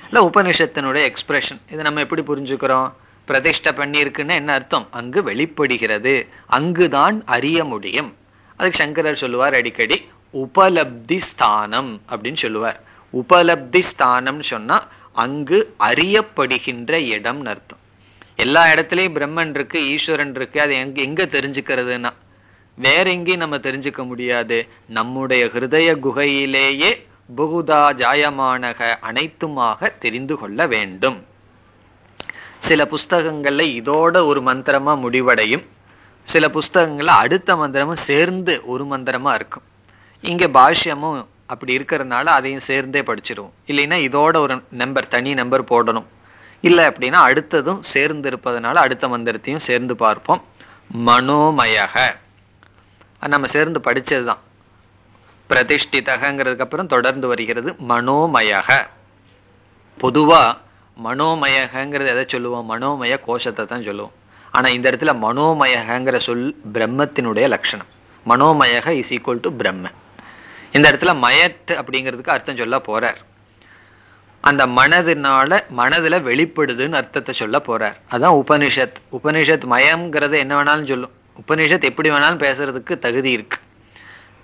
S1: இல்ல உபனிஷத்தினுடைய எக்ஸ்பிரஷன். இதை நம்ம எப்படி புரிஞ்சுக்கிறோம்? பிரதிஷ்டை பண்ணி இருக்குன்னா என்ன அர்த்தம்? அங்கு வெளிப்படுகிறது, அங்குதான் அறிய முடியும். அதுக்கு சங்கரர் சொல்லுவார் அடிக்கடி உபலப்தி ஸ்தானம் அப்படின்னு சொல்லுவார். உபலப்தி ஸ்தானம் சொன்னா அங்கு அறியப்படுகின்ற இடம்னு அர்த்தம். எல்லா இடத்துலயும் பிரம்மன் இருக்கு, ஈஸ்வரன் இருக்கு. அது எங்க தெரிஞ்சுக்கிறதுனா வேற எங்கேயும் நம்ம தெரிஞ்சுக்க முடியாது. நம்முடைய ஹிருதய குகையிலேயே புகுதா ஜாயமானக அனைத்துமாக தெரிந்து கொள்ள வேண்டும். சில புஸ்தகங்கள்ல இதோட ஒரு மந்திரமா முடிவடையும், சில புஸ்தகங்கள்ல அடுத்த மந்திரமும் சேர்ந்து ஒரு மந்திரமா இருக்கும். இங்க பாஷ்யமும் அப்படி இருக்கிறதுனால அதையும் சேர்ந்தே படிச்சிருவோம். இல்லைன்னா இதோட ஒரு நம்பர், தனி நம்பர் போடணும். இல்லை அப்படின்னா அடுத்ததும் சேர்ந்து இருப்பதனால அடுத்த மந்திரத்தையும் சேர்ந்து பார்ப்போம். மனோமயக நம்ம சேர்ந்து படிச்சதுதான். பிரதிஷ்டிதகங்கிறதுக்கு அப்புறம் தொடர்ந்து வருகிறது மனோமயக. பொதுவா மனோமயகங்கிறது எதை சொல்லுவோம்? மனோமய கோஷத்தை தான் சொல்லுவோம். ஆனா இந்த இடத்துல மனோமயகங்கிற சொல் பிரம்மத்தினுடைய லட்சணம். மனோமயக இஸ் ஈக்குவல் டு பிரம்ம. இந்த இடத்துல மயட் அப்படிங்கிறதுக்கு அர்த்தம் சொல்ல போறார். அந்த மனதினால மனதுல வெளிப்படுதுன்னு அர்த்தத்தை சொல்ல போறார். அதான் உபனிஷத். உபனிஷத் மயம்ங்கிறது என்ன வேணாலும் சொல்லும். உபனிஷத் எப்படி வேணாலும் பேசுறதுக்கு தகுதி இருக்கு.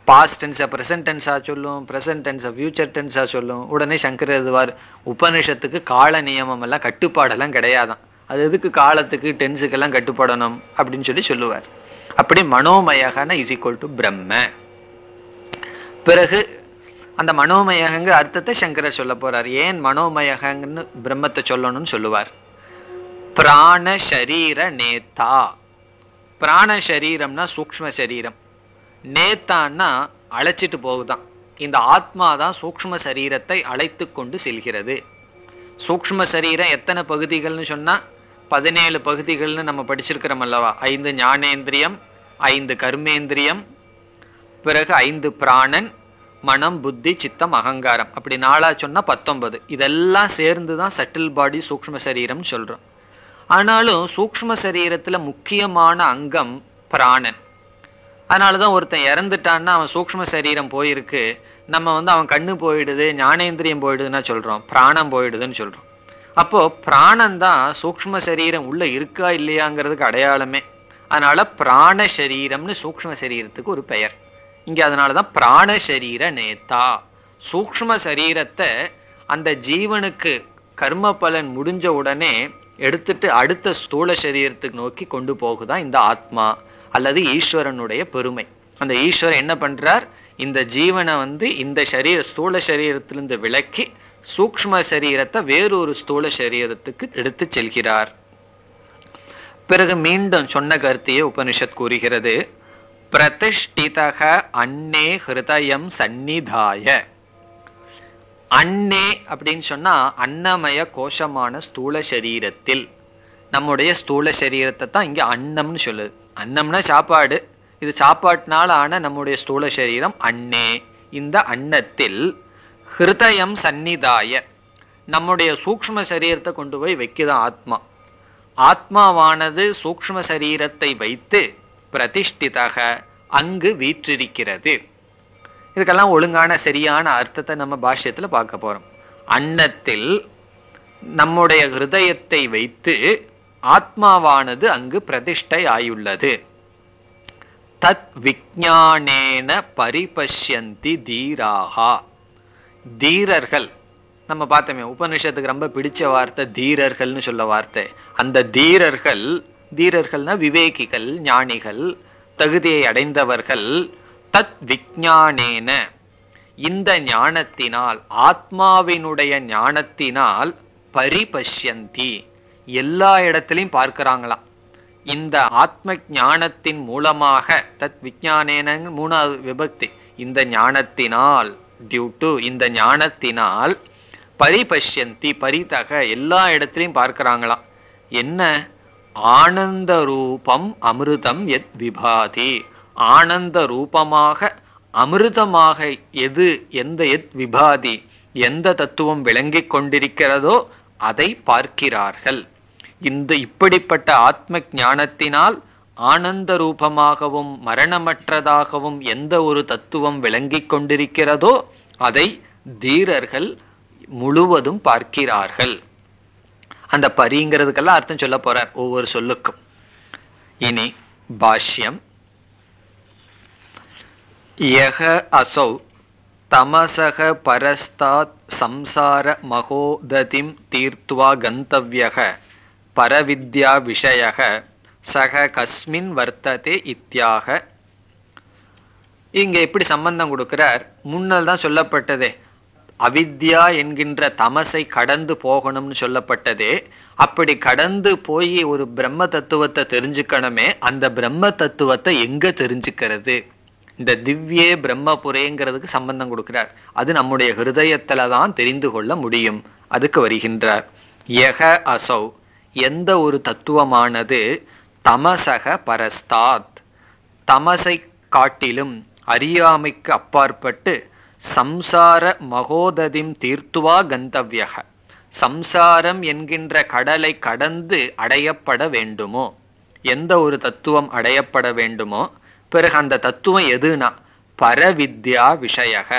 S1: பாஸ்ட் டென்ஸா பிரசன்ட் டென்ஸா சொல்லும், பிரசன்ட் டென்ஸா ஃபியூச்சர் டென்ஸா சொல்லும். உடனே சங்கரர் எழுதுவார், உபனிஷத்துக்கு கால நியமம் எல்லாம் கட்டுப்பாடெல்லாம் கிடையாதான், அது எதுக்கு காலத்துக்கு டென்ஸுக்கெல்லாம் கட்டுப்படணும் அப்படின்னு சொல்லுவார். அப்படி மனோமயகன இஸ் ஈக்குவல் டு பிரம்ம. பிறகு அந்த மனோமயகங்க அர்த்தத்தை சங்கரர் சொல்ல போறார். ஏன் மனோமயகன்னு பிரம்மத்தை சொல்லணும்னு சொல்லுவார். பிராண சரீர நேத்தா. பிராண சரீரம்னா சூக்ஷ்ம சரீரம், நேத்தான்னா அழைச்சிட்டு போகுதான். இந்த ஆத்மா தான் சூக்ஷ்ம சரீரத்தை அழைத்து கொண்டு செல்கிறது. சூக்ஷ்ம சரீரம் எத்தனை பகுதிகள்னு சொன்னா 17 பகுதிகள்னு நம்ம படிச்சிருக்கிறோம் அல்லவா. 5 ஞானேந்திரியம், 5 கர்மேந்திரியம், பிறகு 5 பிராணன், மனம், புத்தி, சித்தம், அகங்காரம். அப்படி 4 சொன்னா 19. இதெல்லாம் சேர்ந்துதான் சட்டில் பாடி சூக்ஷ்ம சரீரம் சொல்றோம். ஆனாலும் சூக்ஷ்ம சரீரத்துல முக்கியமான அங்கம் பிராணன். அதனாலதான் ஒருத்தன் இறந்துட்டான்னா அவன் சூக்ஷ்ம சரீரம் போயிருக்கு, நம்ம அவன் கண்ணு போயிடுது, ஞானேந்திரியம் போயிடுதுன்னா சொல்றோம், பிராணம் போயிடுதுன்னு சொல்றோம். அப்போ பிராணன் தான் சூக்ஷ்ம சரீரம் உள்ள இருக்கா இல்லையாங்கிறதுக்கு அடையாளமே. அதனால பிராண சரீரம்னு சூக்ஷ்ம சரீரத்துக்கு ஒரு பெயர் இங்க. அதனாலதான் பிராண சரீர நேதா. சூக்ஷ்ம சரீரத்தை அந்த ஜீவனுக்கு கர்ம பலன் முடிஞ்ச உடனே எடுத்துட்டு அடுத்த ஸ்தூல சரீரத்துக்கு நோக்கி கொண்டு போகுதான் இந்த ஆத்மா அல்லது ஈஸ்வரனுடைய பெருமை. அந்த ஈஸ்வரன் என்ன பண்றார், இந்த ஜீவனை இந்த ஸ்தூல சரீரத்திலிருந்து விலக்கி சூக்ஷ்ம சரீரத்தை வேறொரு ஸ்தூல சரீரத்துக்கு எடுத்து செல்கிறார். பிறகு மீண்டும் சொன்ன கருத்தையே உபனிஷத் கூறுகிறது. பிரதிஷ்டிதக அன்னே ஹிருதயம் சந்நிதாய. அன்னே அப்படின்னு சொன்னா அன்னமய கோஷமான ஸ்தூல சரீரத்தில். நம்முடைய ஸ்தூல சரீரத்தை தான் இங்க அன்னம்னு சொல்லுது. அன்னம்னா சாப்பாடு. இது சாப்பாட்டினால ஆன நம்முடைய ஸ்தூல சரீரம் அன்னே. இந்த அன்னத்தில் ஹிருதயம் சந்நிதாய நம்முடைய சூக்ஷ்ம சரீரத்தை கொண்டு போய் வைக்குதான் ஆத்மா. ஆத்மாவானது சூக்ஷ்ம சரீரத்தை வைத்து பிரதிஷ்டிதக அங்கு வீற்றிருக்கிறது. இதுக்கெல்லாம் ஒழுங்கான சரியான அர்த்தத்தை நம்ம பாஷ்யத்துல பார்க்க போறோம். அன்னத்தில் நம்முடைய ஹிருதயத்தை வைத்து ஆத்மாவானது அங்கு பிரதிஷ்டை ஆயுள்ளது. தத் விஞ்ஞானேன பரிபஷ்யந்தி தீராகா. தீரர்கள் நம்ம பார்த்தோமே, உபனிஷத்துக்கு ரொம்ப பிடிச்ச வார்த்தை தீரர்கள்னு சொல்ல வார்த்தை. அந்த தீரர்கள், தீரர்கள்னா விவேகிகள், ஞானிகள், தகுதியை அடைந்தவர்கள். தத் விஞ்ஞானேன இந்த ஞானத்தினால், ஆத்மாவினுடைய ஞானத்தினால் பரிபஷ்யந்தி எல்லா இடத்திலையும் பார்க்கிறாங்களாம். இந்த ஆத்ம ஞானத்தின் மூலமாக, தத் விஞ்ஞானேன மூணாவது விபக்தி, இந்த ஞானத்தினால், டியூ டு இந்த ஞானத்தினால் பரிபஷ்யந்தி பரிதக எல்லா இடத்திலையும் பார்க்கிறாங்களாம். என்ன? ஆனந்த ரூபம் அமிர்தம் எத் விபாதி. ஆனந்த ரூபமாக அமிர்தமாக எந்த எத் விபாதி எந்த தத்துவம் விளங்கிக் கொண்டிருக்கிறதோ அதை பார்க்கிறார்கள். இப்படிப்பட்ட ஆத்ம ஞானத்தினால் ஆனந்த ரூபமாகவும் மரணமற்றதாகவும் எந்த ஒரு தத்துவம் விளங்கிக் கொண்டிருக்கிறதோ அதை தீரர்கள் முழுவதும் பார்க்கிறார்கள். அந்த பரிங்கிறதுக்கெல்லாம் அர்த்தம் சொல்ல போறார் ஒவ்வொரு சொல்லுக்கும். இனி பாஷ்யம். யக அசௌ தமசக பரஸ்தாத் சம்சார மகோததிம் தீர்த்வா கந்தவ்யக பரவித்யா விஷயக சக கஸ்மின் வர்த்ததே இத்யாக. இங்க எப்படி சம்பந்தம் கொடுக்கிறார்? முன்னல் தான் சொல்லப்பட்டதே, அவித்யா என்கின்ற தமசை கடந்து போகணும்னு சொல்லப்பட்டதே. அப்படி கடந்து போய் ஒரு பிரம்ம தத்துவத்தை தெரிஞ்சுக்கணுமே, அந்த பிரம்ம தத்துவத்தை எங்க தெரிஞ்சுக்கிறது? இந்த திவ்யே பிரம்மபுரேங்கிறதுக்கு சம்பந்தம் கொடுக்கிறார். அது நம்முடைய ஹிருதயத்துல தான் தெரிந்து கொள்ள முடியும். அதுக்கு வருகின்றார். யக அசௌ எந்த ஒரு தத்துவமானது தமசக பரஸ்தாத் தமசை காட்டிலும் அறியாமைக்கு அப்பாற்பட்டு சம்சார மகோததிம் தீர்த்துவா கந்தவ்யக சம்சாரம் என்கின்ற கடலை கடந்து அடையப்பட வேண்டுமோ, எந்த ஒரு தத்துவம் அடையப்பட வேண்டுமோ, பிறகு அந்த தத்துவம் எதுனா பரவித்யா விஷயக.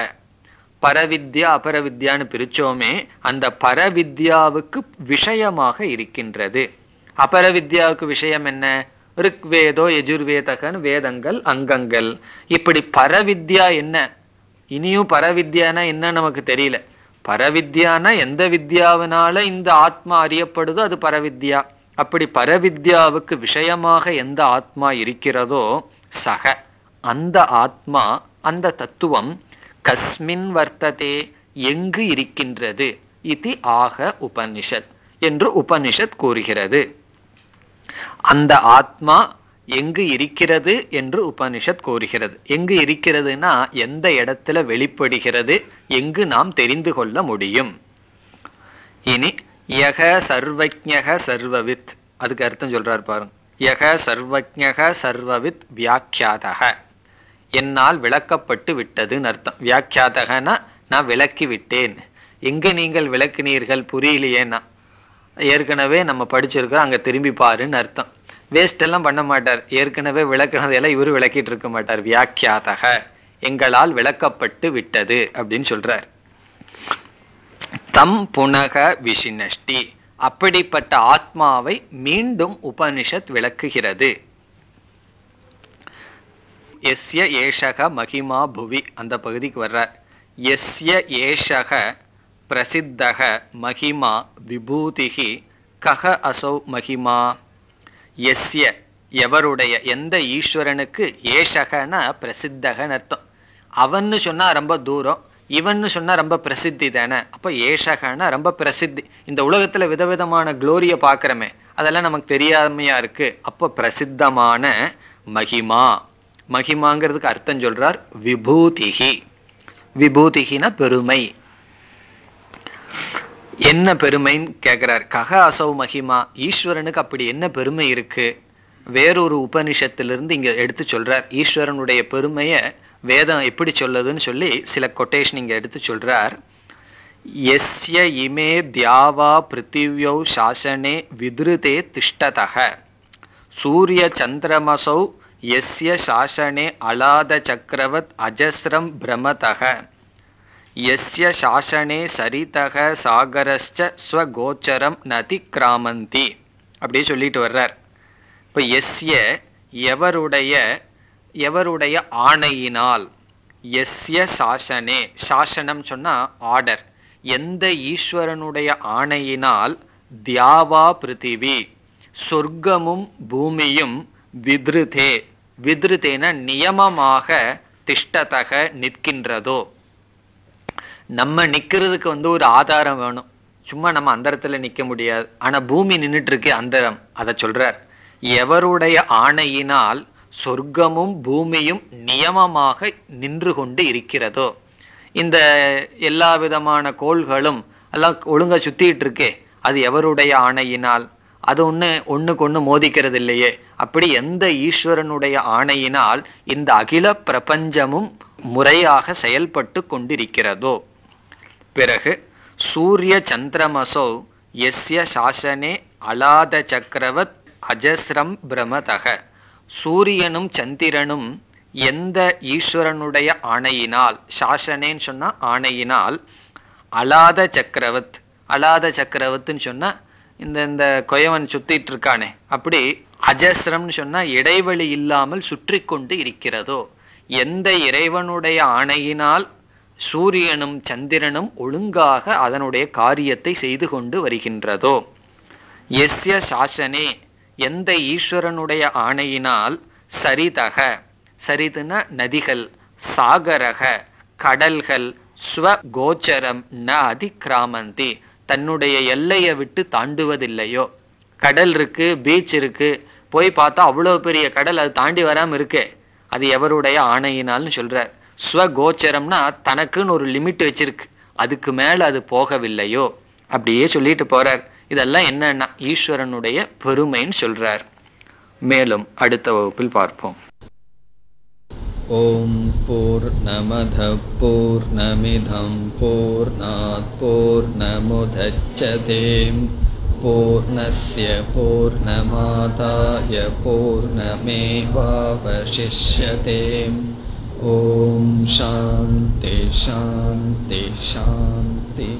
S1: பரவித்யா அபரவித்யான்னு பிரிச்சோமே, அந்த பரவித்யாவுக்கு விஷயமாக இருக்கின்றது. அபரவித்யாவுக்கு விஷயம் என்ன? ருக்வேதோ யஜுர்வேதகன் வேதங்கள் அங்கங்கள். இப்படி பரவித்யா என்ன? இனியும் பரவித்யானா என்ன நமக்கு தெரியல. பரவித்யானா எந்த வித்யாவினால இந்த ஆத்மா அறியப்படுதோ அது பரவித்யா. அப்படி பரவித்யாவுக்கு விஷயமாக எந்த ஆத்மா இருக்கிறதோ சக அந்த ஆத்மா, அந்த தத்துவம் கஸ்மின் வர்த்ததே எங்கு இருக்கின்றது இது ஆக உபனிஷத் என்று உபனிஷத் கூறுகிறது. அந்த ஆத்மா எங்கு இருக்கிறது என்று உபனிஷத் கூறுகிறது. எங்கு இருக்கிறதுனா எந்த இடத்துல வெளிப்படுகிறது, எங்கு நாம் தெரிந்து கொள்ள முடியும். இனி யக சர்வஜ்ஞக சர்வவித், அதுக்கு அர்த்தம் சொல்றார் பாருங்க. யக சர்வஜ்ஞக சர்வவித் வியாக்கியாதக, என்னால் விளக்கப்பட்டு விட்டதுன்னு அர்த்தம். வியாக்கியாதகனா நான் விளக்கி விட்டேன். எங்க நீங்கள் விளக்கினீர்கள் புரியலையேனா, ஏற்கனவே நம்ம படிச்சிருக்கிறோம் அங்க திரும்பி பாருன்னு அர்த்தம். வேஸ்ட் எல்லாம் பண்ண மாட்டார். ஏற்கனவே விளக்குனதெல்லாம் இவரு விளக்கிட்டு இருக்க மாட்டார். வியாக்கியாதக எங்களால் விளக்கப்பட்டு விட்டது அப்படின்னு சொல்றார். தம் புனக விசினஷ்டி, அப்படிப்பட்ட ஆத்மாவை மீண்டும் உபனிஷத் விளக்குகிறது. எஸ்ய ஏஷக மகிமா புவி, அந்த பகுதிக்கு வர்றார். எஸ்ய ஏஷக பிரசித்தக மகிமா விபூதிஹி கஹ அசௌ மகிமா. எஸ்ய எவருடைய, எந்த ஈஸ்வரனுக்கு, ஏஷகன பிரசித்தகன்னு அர்த்தம். அவன்னு சொன்னா ரொம்ப தூரம், இவன்னு சொன்னா ரொம்ப பிரசித்தி தானே. அப்ப ஏஷகன ரொம்ப பிரசித்தி. இந்த உலகத்துல விதவிதமான குளோரிய பாக்குறமே, அதெல்லாம் நமக்கு தெரியாமையா இருக்கு. அப்ப பிரசித்தமான மகிமா, மகிமாங்கிறதுக்கு அர்த்தம் சொல்றார் விபூதிஹி. விபூதிஹின பெருமை. என்ன பெருமைன்னு கேட்கிறார். கஹ அசௌ மகிமா, ஈஸ்வரனுக்கு அப்படி என்ன பெருமை இருக்கு? வேறொரு உபனிஷத்திலிருந்து இங்க எடுத்து சொல்றார். ஈஸ்வரனுடைய பெருமைய வேதம் எப்படி சொல்லுதுன்னு சொல்லி சில கொட்டேஷன் இங்க எடுத்து சொல்றார். எஸ்ய இமே தியாவா பிருத்திவ்யௌ சாசனே வித்ருதே திஷ்டதஹ சூரிய சந்திரமசௌ எஸ்ய சாசனே அலாத சக்கரவத் அஜஸ்ரம் பிரமதஹ எஸ்ய சாசனே சரிதக சாகரஸ்ச ஸ்வகோச்சரம் நதி கிராமந்தி. அப்படியே சொல்லிட்டு வர்றார். இப்ப எஸ்ய எவருடைய, எவருடைய ஆணையினால், எஸ்ய சாசனே, சாசனம் சொன்னா ஆர்டர், எந்த ஈஸ்வரனுடைய ஆணையினால், தியாவா பிருத்திவி சொர்க்கமும் பூமியும், வித்ருதே, வித்ருதேன நியமமாக, திஷ்டதக நிற்கின்றதோ. நம்ம நிக்கிறதுக்கு ஒரு ஆதாரம் வேணும். சும்மா நம்ம அந்தரத்துல நிக்க முடியாது. ஆனா பூமி நின்றுட்டு இருக்கு அந்தரம். அதை சொல்றார். எவருடைய ஆணையினால் சொர்க்கமும் பூமியும் நியமமாக நின்று கொண்டு இருக்கிறதோ. இந்த எல்லா விதமான கோள்களும் எல்லாம் ஒழுங்கா சுத்திட்டு இருக்கே, அது எவருடைய ஆணையினால்? அது ஒண்ணுக்கு ஒண்ணு மோதிக்கிறது இல்லையே. அப்படி எந்த ஈஸ்வரனுடைய ஆணையினால் இந்த அகில பிரபஞ்சமும் முறையாக செயல்பட்டு கொண்டிருக்கிறதோ. பிறகு சூரிய சந்திரமசோ எஸ்ய சாசனே அலாத சக்கரவத் அஜஸ்ரம் பிரமதக, சூரியனும் சந்திரனும் எந்த ஈஸ்வரனுடைய ஆணையினால், சாசனேன்னு சொன்னா ஆணையினால், அலாத சக்கரவத், அலாத சக்கரவத்துன்னு சொன்னா இந்த கொயவன் சுத்திட்டு இருக்கானே, அப்படி அஜஸ்ரம்னு சொன்னா இடைவெளி இல்லாமல் சுற்றி கொண்டு இருக்கிறதோ. எந்த இறைவனுடைய ஆணையினால் சூரியனும் சந்திரனும் ஒழுங்காக அதனுடைய காரியத்தை செய்து கொண்டு வருகின்றதோ. எஸ்ய சாசனே, எந்த ஈஸ்வரனுடைய ஆணையினால், சரிதக, சரிதுன நதிகள், சாகரக கடல்கள், ஸ்வகோச்சரம் ந அதிக்ராமந்தி, தன்னுடைய எல்லையை விட்டு தாண்டுவதில்லையோ. கடல் இருக்கு, பீச் இருக்கு, போய் பார்த்தா அவ்வளவு பெரிய கடல், அது தாண்டி வராம இருக்கே, அது எவருடைய ஆணையினால்னு சொல்றார். ஸ்வகோச்சரம்னா தனக்குன்னு ஒரு லிமிட் வச்சிருக்கு, அதுக்கு மேல அது போகவில்லையோ. அப்படியே சொல்லிட்டு போறார். இதெல்லாம் என்னன்னா ஈஸ்வரனுடைய பெருமைன்னு சொல்றார். மேலும் அடுத்த வகுப்பில் பார்ப்போம். ஓம் பூர்ணமத பூர்ணமிதம் பூர்ணாத் பூர்ணமுதச்யதே பூர்ணஸ்ய பூர்ணமாதாய பூர்ணமேவாவசிஷ்யதே. ஓம் சாந்தி சாந்தி சாந்தி.